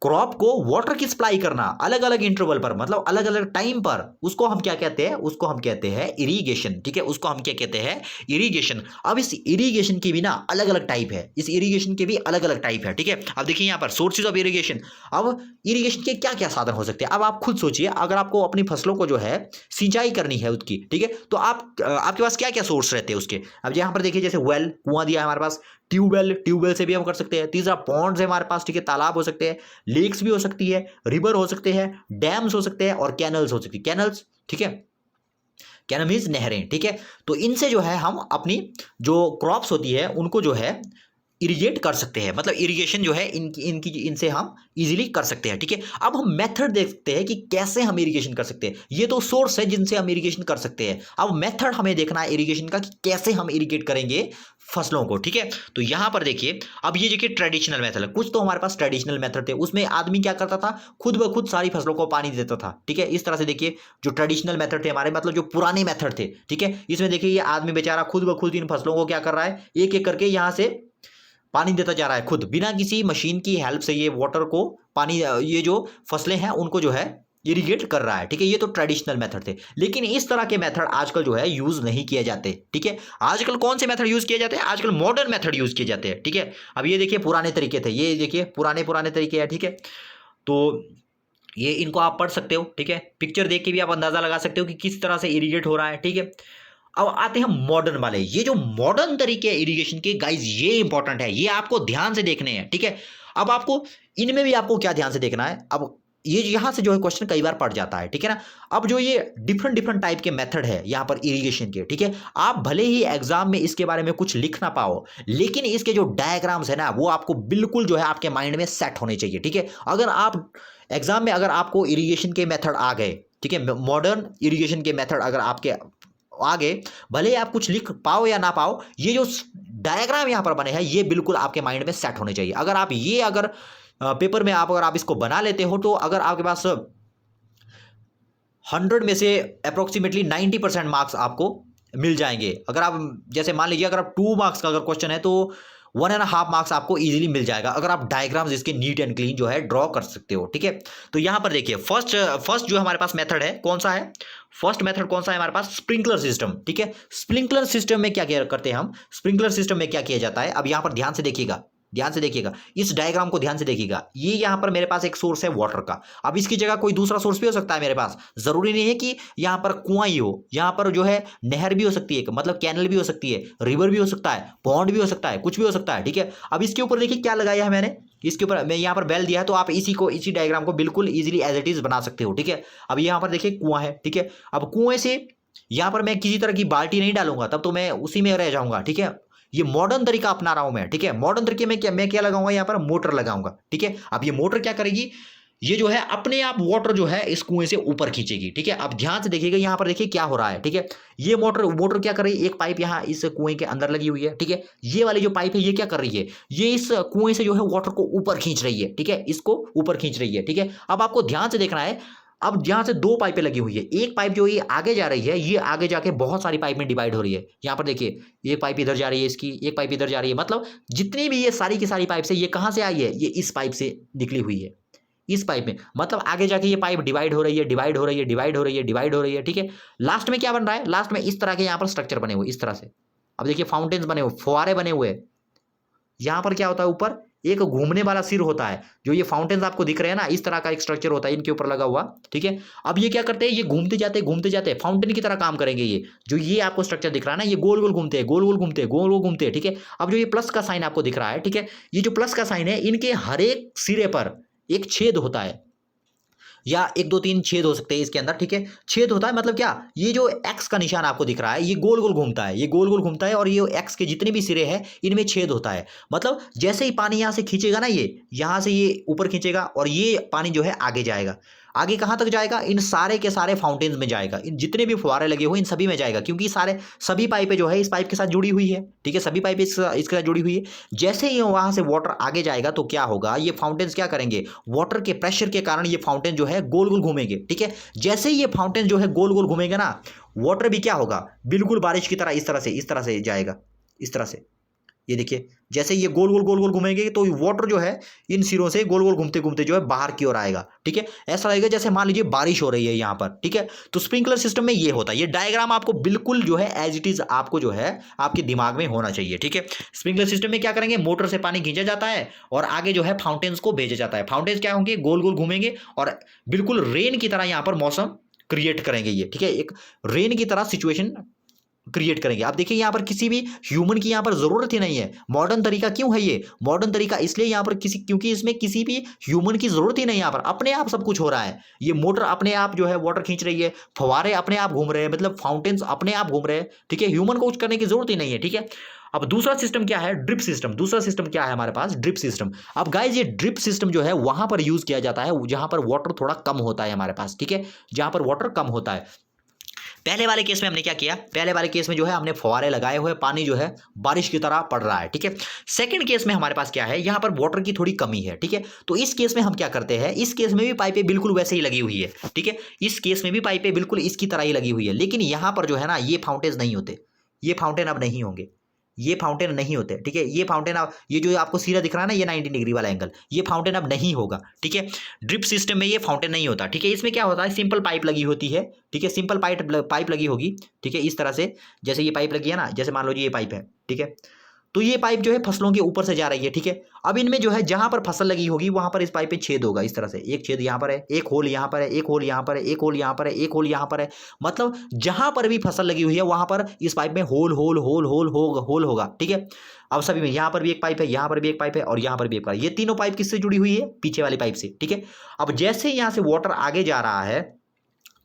क्रॉप को वाटर की सप्लाई करना अलग अलग इंटरवल पर, मतलब अलग अलग टाइम पर, उसको हम क्या कहते हैं, उसको हम कहते हैं इरिगेशन। ठीक है, उसको हम क्या कहते हैं, इरिगेशन। अब इस इरिगेशन की भी ना अलग अलग टाइप है, इस इरिगेशन के भी अलग अलग टाइप है। ठीक है, अब देखिए यहाँ पर सोर्सेज ऑफ इरिगेशन। अब इरिगेशन के क्या क्या साधन हो सकते हैं, अब आप खुद सोचिए, अगर आपको अपनी फसलों को जो है सिंचाई करनी है उसकी, ठीक है, तो आपके पास क्या क्या सोर्स रहते हैं उसके। अब यहाँ पर देखिए, जैसे वेल, कुआं दिया है हमारे पास, ट्यूबवेल से भी हम कर सकते हैं। तीसरा पॉन्ड्स है हमारे पास, ठीक है, तालाब हो सकते हैं, लेक्स भी हो सकती है, रिवर हो सकते हैं, डैम्स हो सकते हैं, और कैनल्स हो सकती है। कैनल्स, ठीक है, कैनल मीन्स नहरें। ठीक है, तो इनसे जो है हम अपनी जो क्रॉप्स होती है उनको जो है इरिगेट कर सकते हैं, मतलब इरिगेशन जो है इनसे हम इजीली कर सकते हैं। ठीक है, अब हम मेथड देखते हैं कि कैसे हम इरिगेशन कर सकते हैं। ये तो सोर्स है जिनसे हम इरिगेशन कर सकते हैं, अब मेथड हमें देखना है इरिगेशन का कि कैसे हम इरिगेट करेंगे फसलों को। ठीक है, तो यहां पर देखिए, अब ये देखिए ट्रेडिशनल मेथड है, कुछ तो हमारे पास ट्रेडिशनल मेथड थे, उसमें आदमी क्या करता था, खुद ब खुद सारी फसलों को पानी देता था। ठीक है, इस तरह से देखिए जो ट्रेडिशनल मेथड थे हमारे, मतलब जो पुराने मेथड थे। ठीक है, इसमें देखिए ये आदमी बेचारा खुद ब खुद इन फसलों को क्या कर रहा है, एक एक करके यहां से पानी देता जा रहा है खुद, बिना किसी मशीन की हेल्प से ये वाटर को पानी, ये जो फसलें हैं उनको जो है इरिगेट कर रहा है। ठीक है, ये तो ट्रेडिशनल मेथड थे, लेकिन इस तरह के मेथड आजकल जो है यूज नहीं किए जाते। ठीक है, आजकल कौन से मेथड यूज किए जाते हैं, आजकल मॉडर्न मेथड यूज किए जाते हैं। ठीक है, अब ये देखिए पुराने तरीके थे, ये देखिए पुराने पुराने तरीके हैं। ठीक है, तो ये इनको आप पढ़ सकते हो। ठीक है, पिक्चर देख के भी आप अंदाजा लगा सकते हो कि किस तरह से इरिगेट हो रहा है। ठीक है, अब आते हैं मॉडर्न वाले, ये जो मॉडर्न तरीके इरिगेशन के गाइस, ये इंपॉर्टेंट है, ये आपको ध्यान से देखने हैं। ठीक है, अब आपको इनमें भी आपको क्या ध्यान से देखना है, अब ये यहां से जो है क्वेश्चन कई बार पड़ जाता है। ठीक है ना, अब जो ये डिफरेंट डिफरेंट टाइप के मेथड है यहां पर इरिगेशन के, ठीक है, आप भले ही एग्जाम में इसके बारे में कुछ लिख ना पाओ, लेकिन इसके जो डायग्राम्स है ना वो आपको बिल्कुल जो है आपके माइंड में सेट होने चाहिए। ठीक है, अगर आप एग्जाम में अगर आपको इरिगेशन के मेथड आ गए, ठीक है, मॉडर्न इरिगेशन के मेथड अगर आपके आगे, भले ही आप कुछ लिख पाओ या ना पाओ, ये जो डायग्राम यहां पर बने हैं ये बिल्कुल आपके माइंड में सेट होने चाहिए। अगर आप ये अगर पेपर में अगर आप इसको बना लेते हो, तो अगर आपके पास 100 में से अप्रोक्सीमेटली 90% मार्क्स आपको मिल जाएंगे। अगर आप जैसे मान लीजिए अगर आप 2 मार्क्स का अगर क्वेश्चन है तो 1.5 मार्क्स आपको इजीली मिल जाएगा, अगर आप डायग्राम्स इसके नीट एंड क्लीन जो है ड्रॉ कर सकते हो। ठीक है, तो यहां पर देखिए फर्स्ट जो हमारे पास मेथड है कौन सा है, फर्स्ट मेथड कौन सा है हमारे पास, स्प्रिंकलर सिस्टम। ठीक है, स्प्रिंकलर सिस्टम में क्या करते हैं हम, स्प्रिंकलर सिस्टम में क्या किया जाता है, अब यहां पर ध्यान से देखिएगा, ध्यान से देखिएगा, इस डायग्राम को ध्यान से देखिएगा। ये यहां पर मेरे पास एक सोर्स है वाटर का, अब इसकी जगह कोई दूसरा सोर्स भी हो सकता है मेरे पास, जरूरी नहीं है कि यहां पर कुआं ही हो, यहां पर जो है नहर भी हो सकती है, मतलब कैनल भी हो सकती है, रिवर भी हो सकता है, पॉन्ड भी हो सकता है, कुछ भी हो सकता है। ठीक है, अब इसके ऊपर देखिए क्या लगाया है मैंने, इसके ऊपर मैं यहाँ पर बेल दिया है, तो आप इसी डायग्राम को बिल्कुल इजीली एज इट इज बना सकते हो। ठीक है, अब यहाँ पर देखिए कुआं है। ठीक है, अब कुएं से यहाँ पर मैं किसी तरह की बाल्टी नहीं डालूंगा, तब तो मैं उसी में रह जाऊंगा। ठीक है, ये मॉडर्न तरीका अपना रहा हूं मैं। ठीक है, मॉडर्न तरीके में मैं क्या लगाऊंगा, यहाँ पर मोटर लगाऊंगा। ठीक है, अब ये मोटर क्या करेगी, ये जो है अपने आप वाटर जो है इस कुएं से ऊपर खींचेगी। ठीक है, अब ध्यान से देखिएगा यहाँ पर देखिए क्या हो रहा है। ठीक है, ये मोटर क्या कर रही है, एक पाइप यहाँ इस कुएं के अंदर लगी हुई है। ठीक है, ये वाली जो पाइप है ये क्या कर रही है, ये इस कुएं से जो है वाटर को ऊपर खींच रही है। ठीक है, इसको ऊपर खींच रही है। ठीक है, अब आपको ध्यान से देखना है, अब यहां से 2 पाइपें लगी हुई है, एक पाइप जो ये आगे जा रही है, ये आगे जाके बहुत सारी पाइप में डिवाइड हो रही है। यहां पर देखिए एक पाइप इधर जा रही है, इसकी एक पाइप इधर जा रही है, मतलब जितनी भी ये सारी की सारी पाइप से, ये कहां से आई है, ये इस पाइप से निकली हुई है, इस पाइप में, मतलब आगे जाके ये पाइप डिवाइड हो रही है, डिवाइड हो रही है, डिवाइड हो रही है, डिवाइड हो रही है। ठीक है, लास्ट में क्या बन रहा है, लास्ट में इस तरह के यहाँ पर स्ट्रक्चर बने हुए इस तरह से, अब देखिए फाउंटेन्स बने हुए, फुहारे बने हुए। यहां पर क्या होता है, ऊपर एक घूमने वाला सिर होता है, जो ये फाउंटेन्स आपको दिख रहे हैं ना, इस तरह का एक स्ट्रक्चर होता है इनके ऊपर लगा हुआ। ठीक है, अब ये क्या करते हैं, ये घूमते जाते फाउंटेन की तरह काम करेंगे। ये जो ये आपको स्ट्रक्चर दिख रहा है ना, ये गोल गोल घूमते हैं, गोल गोल घूमते हैं, गोल गोल घूमते हैं। ठीक है, अब जो ये प्लस का साइन आपको दिख रहा है, ठीक है, ये जो प्लस का साइन है, इनके हर एक सिरे पर एक छेद होता है, या 1 2 3 छेद हो सकते हैं इसके अंदर। ठीक है, छेद होता है मतलब क्या, ये जो एक्स का निशान आपको दिख रहा है, ये गोल गोल घूमता है, ये गोल गोल घूमता है, और ये एक्स के जितने भी सिरे हैं इनमें छेद होता है। मतलब जैसे ही पानी यहां से खींचेगा ना, ये यहां से ये ऊपर खींचेगा, और ये पानी जो है आगे जाएगा, आगे कहां तक जाएगा, इन सारे के सारे फाउंटेन्स में जाएगा, इन जितने भी फुहारे लगे हुए इन सभी में जाएगा, क्योंकि सभी पाइपें जो है इस पाइप के साथ जुड़ी हुई है। ठीक है, सभी पाइपें इसके साथ जुड़ी हुई है। जैसे ही वहां से वाटर आगे जाएगा तो क्या होगा, ये फाउंटेन्स क्या करेंगे, वाटर के प्रेशर के कारण ये फाउंटेन जो है गोल गोल घूमेंगे। ठीक है, जैसे ही ये फाउंटेन जो है गोल गोल घूमेंगे ना, वाटर भी क्या होगा, बिल्कुल बारिश की तरह इस तरह से जाएगा, इस तरह से। ये देखिए, जैसे ये गोल गोल गोल गोल घूमेंगे तो वाटर जो है इन सिरों से गोल गोल घूमते घूमते जो है बाहर की ओर आएगा। ठीक है, ऐसा लगेगा जैसे मान लीजिए बारिश हो रही है यहाँ पर। ठीक है, तो स्प्रिंकलर सिस्टम में ये होता है। ये डायग्राम आपको बिल्कुल जो है एज इट इज आपको जो है आपके दिमाग में होना चाहिए। ठीक है, स्प्रिंकलर सिस्टम में क्या करेंगे, मोटर से पानी खींचा जाता है और आगे जो है फाउंटेन्स को भेजा जाता है। फाउंटेन्स क्या होंगे, गोल गोल घूमेंगे और बिल्कुल रेन की तरह यहाँ पर मौसम क्रिएट करेंगे ये। ठीक है, एक रेन की तरह सिचुएशन क्रिएट करेंगे। आप देखिए यहाँ पर किसी भी ह्यूमन की यहाँ पर जरूरत ही नहीं है। मॉडर्न तरीका क्यों है ये, मॉडर्न तरीका इसलिए यहाँ पर क्योंकि इसमें किसी भी ह्यूमन की जरूरत ही नहीं। यहाँ पर अपने आप सब कुछ हो रहा है। ये मोटर अपने आप जो है वाटर खींच रही है, फव्वारे अपने आप घूम रहे हैं, मतलब फाउंटेन्स अपने आप घूम रहे हैं। ठीक है, ह्यूमन को कुछ करने की जरूरत ही नहीं है। ठीक है, अब दूसरा सिस्टम क्या है, ड्रिप सिस्टम। दूसरा सिस्टम क्या है हमारे पास, ड्रिप सिस्टम। अब गाइज ये ड्रिप सिस्टम जो है वहां पर यूज किया जाता है जहां पर वाटर थोड़ा कम होता है हमारे पास। ठीक है, जहां पर वाटर कम होता है। पहले वाले केस में हमने क्या किया, पहले वाले केस में जो है हमने फव्वारे लगाए हुए, पानी जो है बारिश की तरह पड़ रहा है। ठीक है, सेकंड केस में हमारे पास क्या है, यहां पर वाटर की थोड़ी कमी है। ठीक है, तो इस केस में हम क्या करते हैं, इस केस में भी पाइपें बिल्कुल वैसे ही लगी हुई है। ठीक है, इस केस में भी पाइपें बिल्कुल इसकी तरह ही लगी हुई है, लेकिन यहां पर जो है ना ये फाउंटेन नहीं होते, ये फाउंटेन अब नहीं होंगे, ये फाउंटेन नहीं होते। ठीक है, ये फाउंटेन अब ये जो आपको सीधा दिख रहा है ना ये 90 डिग्री वाला एंगल, ये फाउंटेन अब नहीं होगा। ठीक है, ड्रिप सिस्टम में ये फाउंटेन नहीं होता। ठीक है, इसमें क्या होता है, सिंपल पाइप लगी होती है। ठीक है, सिंपल पाइप लगी होगी। ठीक है, इस तरह से जैसे ये पाइप लगी है ना, जैसे मान लो जी ये पाइप है। ठीक है, तो ये पाइप जो है फसलों के ऊपर से जा रही है। ठीक है, अब इनमें जो है जहां पर फसल लगी होगी वहां पर इस पाइप में छेद होगा। इस तरह से एक छेद यहां पर है, एक होल यहां पर है, एक होल यहां पर है, एक होल यहां पर है, एक होल यहां पर है। मतलब जहां पर भी फसल लगी हुई है वहां पर इस पाइप में hole hole hole hole hole होगा। ठीक है, अब सभी में यहां पर भी एक पाइप है, यहां पर भी एक पाइप है और यहां पर भी एक पाइप। ये तीनों पाइप किससे जुड़ी हुई है, पीछे वाली पाइप से। ठीक है, अब जैसे यहां से वाटर आगे जा रहा है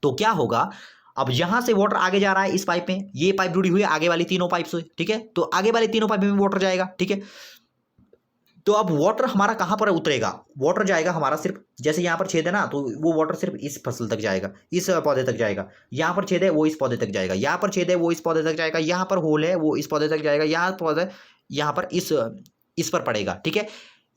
तो क्या होगा, अब यहां से वाटर आगे जा रहा है इस पाइप में, ये पाइप जुड़ी हुई है आगे वाली तीनों पाइप से। ठीक है, तो आगे वाली तीनों पाइप में वाटर जाएगा। ठीक है, तो अब वाटर हमारा कहां पर उतरेगा, वाटर जाएगा हमारा सिर्फ जैसे यहां पर छेद है ना, तो वो वाटर सिर्फ इस फसल तक जाएगा, इस पौधे तक जाएगा। यहां पर छेद है वो इस पौधे तक जाएगा, यहां पर छेद है वो इस पौधे तक जाएगा, यहां पर होल है वो इस पौधे तक जाएगा, यहां पौधे यहां पर इस पर पड़ेगा। ठीक है,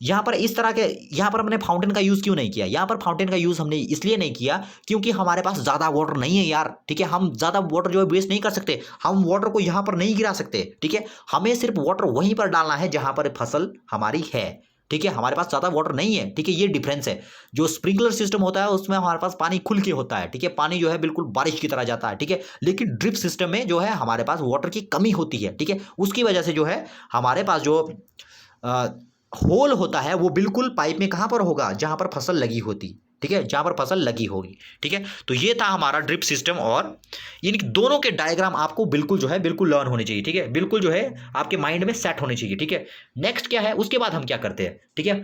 यहाँ पर इस तरह के, यहाँ पर हमने फाउंटेन का यूज़ क्यों नहीं किया, यहाँ पर फाउंटेन का यूज़ हमने इसलिए नहीं किया क्योंकि हमारे पास ज़्यादा वाटर नहीं है यार। ठीक है, हम ज़्यादा वाटर जो है वेस्ट नहीं कर सकते, हम वाटर को यहाँ पर नहीं गिरा सकते। ठीक है, हमें सिर्फ वाटर वहीं पर डालना है जहाँ पर फसल हमारी है। ठीक है, हमारे पास ज़्यादा वाटर नहीं है। ठीक है, ये डिफरेंस है। जो स्प्रिंकलर सिस्टम होता है उसमें हमारे पास पानी खुल के होता है। ठीक है, पानी जो है बिल्कुल बारिश की तरह जाता है। ठीक है, लेकिन ड्रिप सिस्टम में जो है हमारे पास वाटर की कमी होती है। ठीक है, उसकी वजह से जो है हमारे पास जो होल होता है वो बिल्कुल पाइप में कहां पर होगा, जहां पर फसल लगी होती। ठीक है, जहां पर फसल लगी होगी। ठीक है, तो ये था हमारा ड्रिप सिस्टम और इन दोनों के डायग्राम आपको बिल्कुल जो है बिल्कुल लर्न होने चाहिए। ठीक है, बिल्कुल जो है आपके माइंड में सेट होने चाहिए। ठीक है, नेक्स्ट क्या है, उसके बाद हम क्या करते हैं। ठीक है,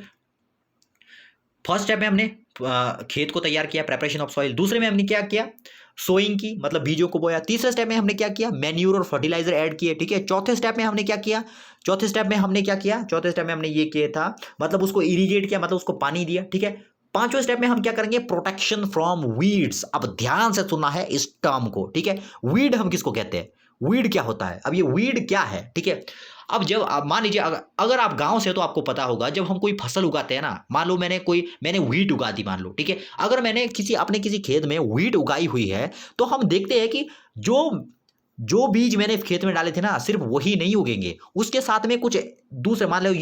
फर्स्ट स्टेप में हमने खेत को तैयार किया, प्रेपरेशन ऑफ सॉइल। दूसरे में हमने क्या किया, सोइंग की, मतलब बीजों को बोया। तीसरे स्टेप में हमने क्या किया, मैन्यूर और फर्टिलाइजर ऐड किए। ठीक है, चौथे स्टेप में हमने क्या किया, चौथे स्टेप में हमने क्या किया, चौथे स्टेप में हमने ये किया था, मतलब उसको इरिगेट किया, मतलब उसको पानी दिया। ठीक है, पांचवें स्टेप में हम क्या करेंगे, प्रोटेक्शन फ्रॉम वीड्स। अब ध्यान से सुनना है इस टर्म को। ठीक है, वीड हम किसको कहते हैं, वीड क्या होता है, अब ये वीड क्या है। ठीक है, अब जब आप मान लीजिए अगर आप गांव से हो तो आपको पता होगा, जब हम कोई फसल उगाते हैं ना, मान लो मैंने व्हीट उगा दी मान लो। ठीक है, अगर मैंने अपने किसी खेत में व्हीट उगाई हुई है तो हम देखते हैं कि जो बीज मैंने खेत में डाले थे ना सिर्फ वही नहीं उगेंगे, उसके साथ में कुछ दूसरे, मान लो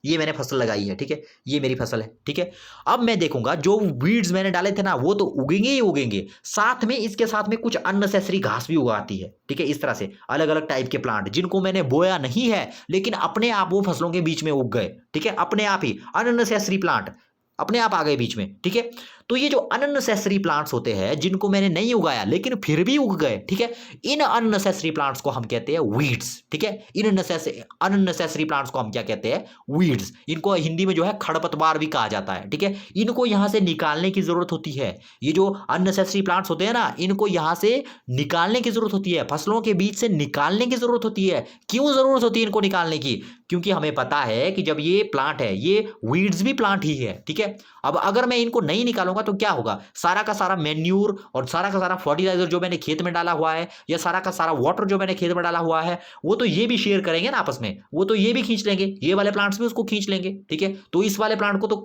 ये मैंने फसल लगाई है। ठीक है, ये मेरी फसल है। ठीक है, अब मैं देखूंगा जो वीड्स मैंने डाले थे ना वो तो उगेंगे ही उगेंगे, साथ में इसके साथ में कुछ अननेसेसरी घास भी उगाती है। ठीक है, इस तरह से अलग अलग टाइप के प्लांट जिनको मैंने बोया नहीं है लेकिन अपने आप वो फसलों के बीच में उग गए। ठीक है, अपने आप ही अननेसेसरी प्लांट अपने आप आ गए बीच में। ठीक है, तो ये जो अननेसेसरी प्लांट्स होते हैं जिनको मैंने नहीं उगाया लेकिन फिर भी उग गए। ठीक है, इन अननेसेसरी प्लांट्स को हम कहते हैं वीड्स। ठीक है, इन अननेसेसरी प्लांट्स को हम क्या कहते हैं, वीड्स। इनको हिंदी में जो है खरपतवार भी कहा जाता है। ठीक है, इनको यहां से निकालने की जरूरत होती है। ये जो अननेसेसरी प्लांट्स होते हैं ना इनको यहां से निकालने की जरूरत होती है, फसलों के बीच से निकालने की जरूरत होती है। क्यों जरूरत होती है इनको निकालने की, क्योंकि हमें पता है कि जब ये प्लांट है, ये वीड्स भी प्लांट ही है, ठीक है। अब अगर मैं इनको नहीं निकालूंगा तो क्या होगा, सारा का सारा मेन्यूर और सारा का सारा फर्टिलाइजर जो मैंने खेत में डाला हुआ है, या सारा का सारा वाटर जो मैंने खेत में डाला हुआ है, वो तो ये भी शेयर करेंगे ना आपस में, वो तो ये भी खींच लेंगे, ये वाले प्लांट्स भी उसको खींच लेंगे, ठीक है। तो इस वाले प्लांट को तो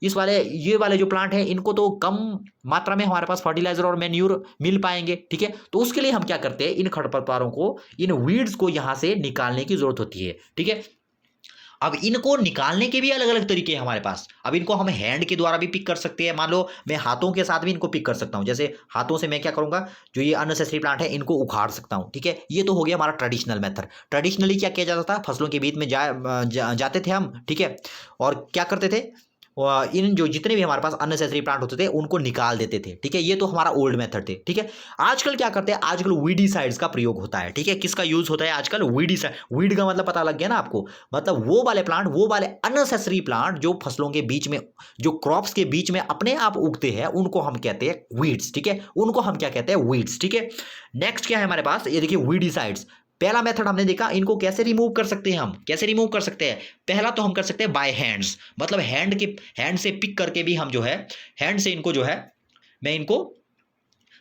इस वाले ये वाले जो प्लांट है इनको तो कम मात्रा में हमारे पास फर्टिलाइजर और मेन्यूर मिल पाएंगे, ठीक है। तो उसके लिए हम क्या करते हैं, इन खरपतवारों को, इन वीड्स को यहां से निकालने की जरूरत होती है, ठीक है। अब इनको निकालने के भी अलग अलग तरीके हैं हमारे पास। अब इनको हम हैंड के द्वारा भी पिक कर सकते हैं, मान लो मैं हाथों के साथ भी इनको पिक कर सकता हूं। जैसे हाथों से मैं क्या करूंगा, जो ये अननेसेसरी प्लांट है इनको उखाड़ सकता हूं, ठीक है। ये तो हो गया हमारा ट्रेडिशनल मेथड। ट्रेडिशनली क्या किया जाता था, फसलों के बीच में जाते थे हम, ठीक है, और क्या करते थे, इन जो जितने भी हमारे पास अननेसेसरी प्लांट होते थे उनको निकाल देते थे, ठीक है। ये तो हमारा ओल्ड मेथड थे, ठीक है। आजकल क्या करते हैं, आजकल वीडीसाइड्स का प्रयोग होता है, ठीक है। किसका यूज होता है आजकल, वीडीसाइड। वीड का मतलब पता लग गया ना आपको, मतलब वो वाले प्लांट, वो वाले अननेसेसरी प्लांट जो फसलों के बीच में, जो क्रॉप्स के बीच में अपने आप उगते हैं, उनको हम कहते हैं वीड्स, ठीक है। उनको हम क्या कहते हैं, वीड्स, ठीक है। नेक्स्ट क्या है हमारे पास, ये देखिए वीडीसाइड्स। पहला मेथड हमने देखा, इनको कैसे रिमूव कर सकते हैं, हम कैसे रिमूव कर सकते हैं। पहला तो हम कर सकते हैं बाय हैंड्स, मतलब हैंड से पिक करके भी हम जो है, हैंड से इनको जो है, मैं इनको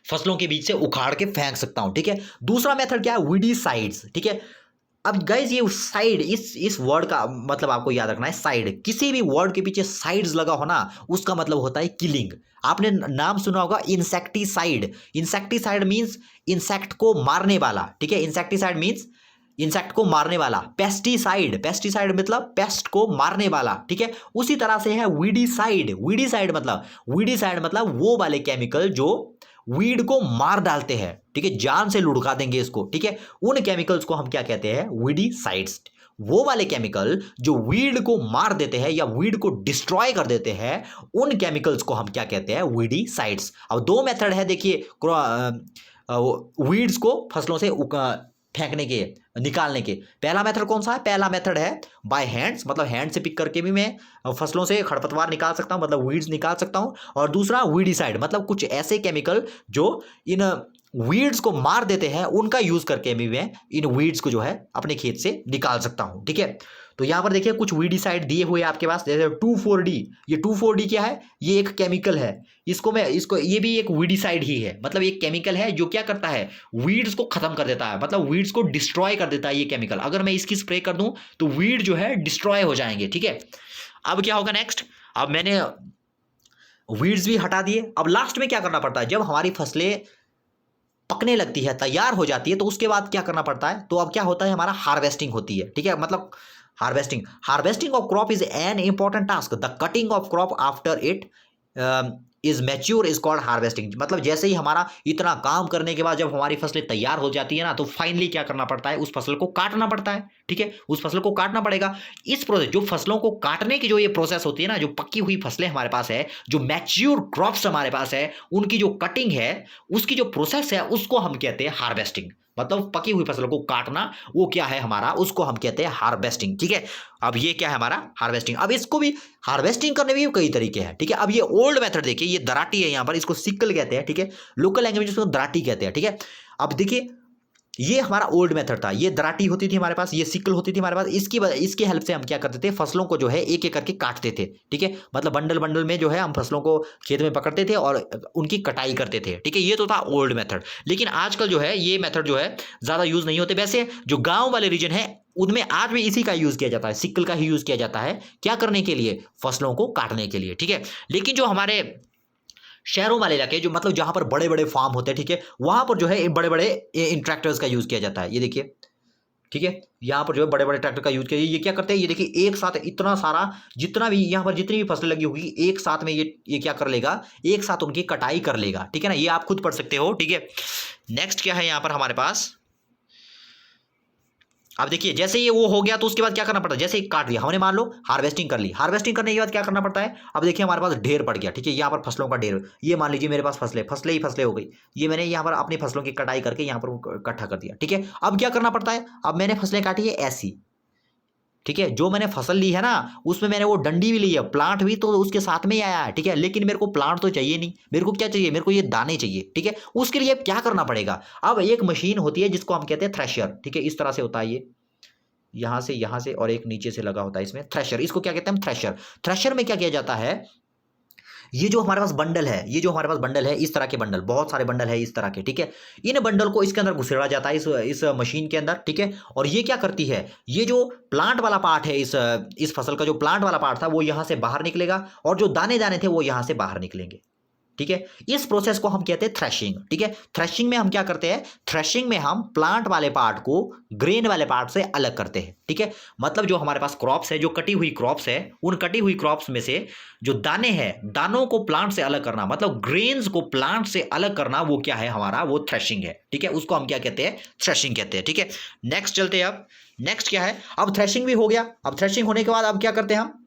फसलों के बीच से उखाड़ के फेंक सकता हूं, ठीक है। दूसरा मेथड क्या है, वीडीसाइड्स, ठीक है। अब गाइज ये साइड, इस वर्ड का मतलब आपको याद रखना है, साइड। किसी भी वर्ड के पीछे साइड्स लगा हो ना, उसका मतलब होता है किलिंग। आपने नाम सुना होगा इंसेक्टिसाइड। इंसेक्टिसाइड मींस इंसेक्ट को मारने वाला, ठीक है। इंसेक्टिसाइड मींस इंसेक्ट को मारने वाला। पेस्टिसाइड, पेस्टिसाइड मतलब पेस्ट को मारने वाला, ठीक है। उसी तरह से है वीडीसाइड। वीडीसाइड मतलब वो वाले केमिकल जो वीड को मार डालते हैं, ठीक है, जान से लुढ़का देंगे इसको, ठीक है। उन केमिकल्स को हम क्या कहते हैं, वीडीसाइड्स। वो वाले केमिकल जो वीड को मार देते हैं या वीड को डिस्ट्रॉय कर देते हैं, उन केमिकल्स को हम क्या कहते हैं, वीडीसाइड्स। अब दो मेथड है देखिए वीड्स को फसलों से फेंकने के, निकालने के। पहला मेथड कौन सा है, पहला मेथड है बाय हैंड्स, मतलब हैंड से पिक करके भी मैं फसलों से खरपतवार निकाल सकता हूं, मतलब वीड्स निकाल सकता हूं। और दूसरा वीडीसाइड, मतलब कुछ ऐसे केमिकल जो इन वीड्स को मार देते हैं, उनका यूज करके भी मैं इन वीड्स को जो है अपने खेत से निकाल सकता हूं, ठीक है। तो यहां पर देखिए कुछ वीडीसाइड दिए हुए आपके पास, जैसे 2,4-D। ये 2,4-D क्या है, ये एक केमिकल है। इसको ये भी एक वीडीसाइड ही है, मतलब एक केमिकल है जो क्या करता है, वीड्स को खत्म कर देता है, मतलब वीड्स को डिस्ट्रॉय कर देता है ये केमिकल। अगर मैं इसकी स्प्रे कर दूं तो वीड जो है डिस्ट्रॉय हो जाएंगे, ठीक है। अब क्या होगा नेक्स्ट, अब मैंने वीड्स भी हटा दिए। अब लास्ट में क्या करना पड़ता है, जब हमारी फसलें पकने लगती है, तैयार हो जाती है, तो उसके बाद क्या करना पड़ता है, तो अब क्या होता है, हमारा हार्वेस्टिंग होती है, ठीक है। मतलब harvesting of crop is an important task. The cutting of crop after it is mature is called harvesting. मतलब जैसे ही हमारा इतना काम करने के बाद जब हमारी फसलें तैयार हो जाती है ना, तो फाइनली क्या करना पड़ता है, उस फसल को काटना पड़ता है, ठीक है। उस फसल को काटना पड़ेगा। इस प्रोसेस, जो फसलों को काटने की जो ये प्रोसेस होती है ना, जो पक्की हुई फसलें हमारे पास है, जो मैच्योर क्रॉप्स हमारे पास है, उनकी जो कटिंग है, उसकी जो प्रोसेस है, उसको हम कहते हैं हार्वेस्टिंग। मतलब पकी हुई फसल को काटना, वो क्या है हमारा, उसको हम कहते हैं हार्वेस्टिंग, ठीक है। अब ये क्या है हमारा हार्वेस्टिंग। अब इसको भी हार्वेस्टिंग करने में भी कई तरीके हैं, ठीक है। अब ये ओल्ड मेथड देखिए, ये दराटी है, यहां पर इसको सिक्कल कहते हैं, ठीक है। लोकल लैंग्वेज में दराटी कहते हैं, ठीक है। अब देखिए ये हमारा ओल्ड मेथड था, ये दराटी होती थी हमारे पास, ये सिकल होती थी हमारे पास। इसकी हेल्प से हम क्या करते थे, फसलों को जो है एक एक करके काटते थे, ठीक है। मतलब बंडल बंडल में जो है हम फसलों को खेत में पकड़ते थे और उनकी कटाई करते थे, ठीक है। ये तो था ओल्ड मेथड। लेकिन आजकल जो है ये मेथड जो है ज़्यादा यूज़ नहीं होते। वैसे जो गाँव वाले रीजन है उनमें आज भी इसी का यूज़ किया जाता है, सिकल का ही यूज़ किया जाता है। क्या करने के लिए, फसलों को काटने के लिए, ठीक है। लेकिन जो हमारे शहरों वाले इलाके, जो मतलब जहां पर बड़े बड़े फार्म होते हैं, ठीक है, वहां पर जो है बड़े बड़े इन ट्रैक्टर्स का यूज किया जाता है। ये देखिए, ठीक है, यहाँ पर जो है बड़े बड़े ट्रैक्टर का यूज किया। ये क्या करते हैं, ये देखिए एक साथ इतना सारा, जितना भी यहाँ पर जितनी भी फसलें लगी होगी, एक साथ में ये क्या कर लेगा, एक साथ उनकी कटाई कर लेगा, ठीक है ना। ये आप खुद पढ़ सकते हो, ठीक है। नेक्स्ट क्या है यहाँ पर हमारे पास, अब देखिए जैसे ये वो हो गया तो उसके बाद क्या करना पड़ता है, जैसे ही काट दिया हमने, मान लो हार्वेस्टिंग कर ली। हार्वेस्टिंग करने के बाद क्या करना पड़ता है, अब देखिए हमारे पास ढेर पड़ गया, ठीक है। यहाँ पर फसलों का ढेर, ये मान लीजिए मेरे पास फसलें ही हो गई। ये मैंने यहाँ पर अपनी फसलों की कटाई करके यहाँ पर इकट्ठा कर दिया, ठीक है। अब क्या करना पड़ता है, अब मैंने फसलें काटी है ऐसी, ठीक है। जो मैंने फसल ली है ना, उसमें मैंने वो डंडी भी ली है, प्लांट भी तो उसके साथ में ही आया है, ठीक है। लेकिन मेरे को प्लांट तो चाहिए नहीं, मेरे को क्या चाहिए, मेरे को ये दाने चाहिए, ठीक है। उसके लिए क्या करना पड़ेगा, अब एक मशीन होती है जिसको हम कहते हैं थ्रेशर, ठीक है। इस तरह से होता है यहाँ से और एक नीचे से लगा होता है इसमें थ्रेशर। इसको क्या कहते हैं हम? थ्रेशर। थ्रेशर में क्या किया जाता है, ये जो हमारे पास बंडल है, ये जो हमारे पास बंडल है, इस तरह के बंडल, बहुत सारे बंडल है इस तरह के, ठीक है। इन बंडल को इसके अंदर घुसेड़ा जाता है इस मशीन के अंदर, ठीक है। और ये क्या करती है, ये जो प्लांट वाला पार्ट है, इस फसल का जो प्लांट वाला पार्ट था वो यहां से बाहर निकलेगा और जो दाने दाने थे वो यहां से बाहर निकलेंगे, ठीक है। इस प्रोसेस को हम कहते हैं थ्रेशिंग, ठीक है। थ्रेशिंग में हम क्या करते हैं, थ्रेशिंग में हम प्लांट वाले पार्ट को ग्रेन वाले पार्ट से अलग करते हैं, ठीक है। मतलब जो हमारे पास क्रॉप्स है, जो कटी हुई क्रॉप्स है, उन कटी हुई क्रॉप्स में से जो दाने हैं, दानों को प्लांट से अलग करना, मतलब ग्रेन्स को प्लांट से अलग करना, वो क्या है हमारा, वो थ्रेशिंग है, ठीक है। उसको हम क्या कहते हैं, थ्रेशिंग कहते हैं, ठीक है। नेक्स्ट चलते हैं। अब नेक्स्ट क्या है, अब थ्रेशिंग भी हो गया। अब थ्रेशिंग होने के बाद अब क्या करते हैं हम,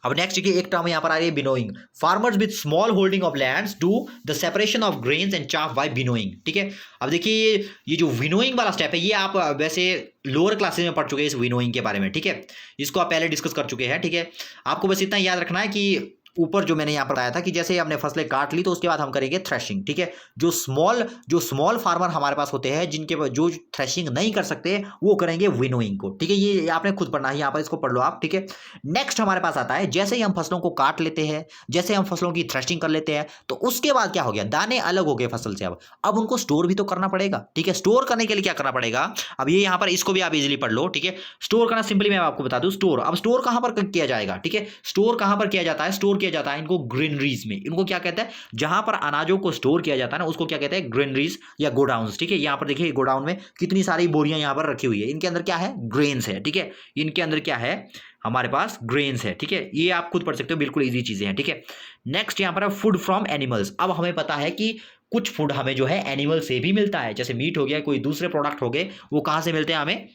अब नेक्स्ट देखिए एक टर्म यहां पर आ रही है winnowing. Farmers with small holding of lands do the separation of grains and chaff by winnowing, ठीक है। अब देखिए ये जो विनोइंग वाला स्टेप है, ये आप वैसे लोअर क्लासेस में पढ़ चुके हैं इस विनोइंग के बारे में, ठीक है। इसको आप पहले डिस्कस कर चुके हैं, ठीक है। आपको बस इतना याद रखना है कि ऊपर जो मैंने यहाँ पर बताया था कि जैसे हमने फसलें काट ली तो उसके बाद हम करेंगे थ्रेशिंग, ठीक है। जो स्मॉल फार्मर हमारे पास होते हैं, जिनके जो थ्रेशिंग नहीं कर सकते, वो करेंगे विनोइंग को, ठीक है। ये आपने खुद पढ़ना है, यहाँ पर इसको पढ़ लो आप, ठीक है। नेक्स्ट हमारे पास आता है, जैसे ही हम फसलों को काट लेते हैं, जैसे हम फसलों की थ्रेशिंग कर लेते हैं, तो उसके बाद क्या हो गया, दाने अलग हो गए फसल से। अब उनको स्टोर भी तो करना पड़ेगा, ठीक है। स्टोर करने के लिए क्या करना पड़ेगा, अब ये यहाँ पर इसको भी आप इजिली पढ़ लो, ठीक है। स्टोर करना सिंपली मैं आपको बता दूं, स्टोर, अब स्टोर कहां पर किया जाएगा, ठीक है। स्टोर कहां पर किया जाता है, स्टोर किया जाता है इनको ग्रेनरीज में। इनको क्या कहते हैं, जहां पर अनाजों को स्टोर किया जाता है ना, उसको क्या कहते हैं, ग्रेनरीज या गोडाउन्स, ठीक है। यहां पर देखिए गोडाउन में कितनी सारी बोरियां यहां पर रखी हुई है, इनके अंदर क्या है, ग्रेन्स है, ठीक है। इनके अंदर क्या है, हमारे पास ग्रेन्स है, ठीक है। ये आप खुद पढ़ सकते हो, बिल्कुल इजी चीजें हैं, ठीक है। नेक्स्ट यहां पर फूड फ्रॉम एनिमल्स। अब हमें पता है कि कुछ फूड हमें जो है एनिमल से भी मिलता है, जैसे मीट हो गया, कोई दूसरे प्रोडक्ट हो गए, वो कहां से मिलते हैं हमें,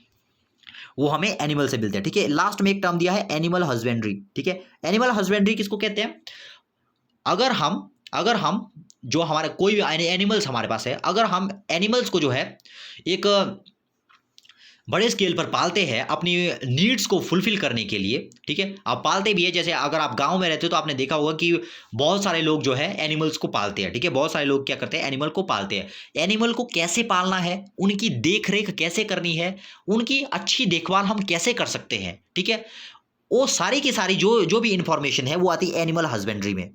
वो हमें एनिमल से मिलते हैं, ठीक है। लास्ट में एक टर्म दिया है एनिमल हस्बेंड्री, ठीक है। एनिमल हस्बेंड्री किसको कहते हैं, अगर हम जो हमारे कोई भी एनिमल्स हमारे पास है, अगर हम एनिमल्स को जो है एक बड़े स्केल पर पालते हैं अपनी नीड्स को फुलफिल करने के लिए, ठीक है। आप पालते भी है, जैसे अगर आप गांव में रहते हो तो आपने देखा होगा कि बहुत सारे लोग जो है एनिमल्स को पालते हैं, ठीक है। बहुत सारे लोग क्या करते हैं, एनिमल को पालते हैं। एनिमल को कैसे पालना है, उनकी देख रेख कैसे करनी है, उनकी अच्छी देखभाल हम कैसे कर सकते हैं, ठीक है। वो सारी की सारी जो भी इंफॉर्मेशन है वो आती है एनिमल हस्बेंड्री में,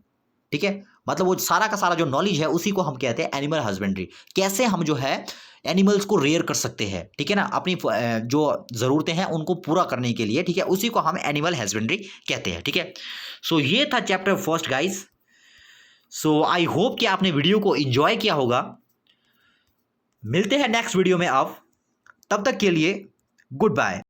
ठीक है। मतलब वो सारा का सारा जो नॉलेज है उसी को हम कहते हैं एनिमल हस्बेंड्री। कैसे हम जो है एनिमल्स को रेयर कर सकते हैं, ठीक है ना, अपनी जो ज़रूरतें हैं उनको पूरा करने के लिए, ठीक है, उसी को हम एनिमल हस्बेंड्री कहते हैं, ठीक है। सो ये था chapter first guys. So I hope कि आपने वीडियो को एंजॉय किया होगा। मिलते हैं नेक्स्ट वीडियो में, अब तब तक के लिए गुड बाय।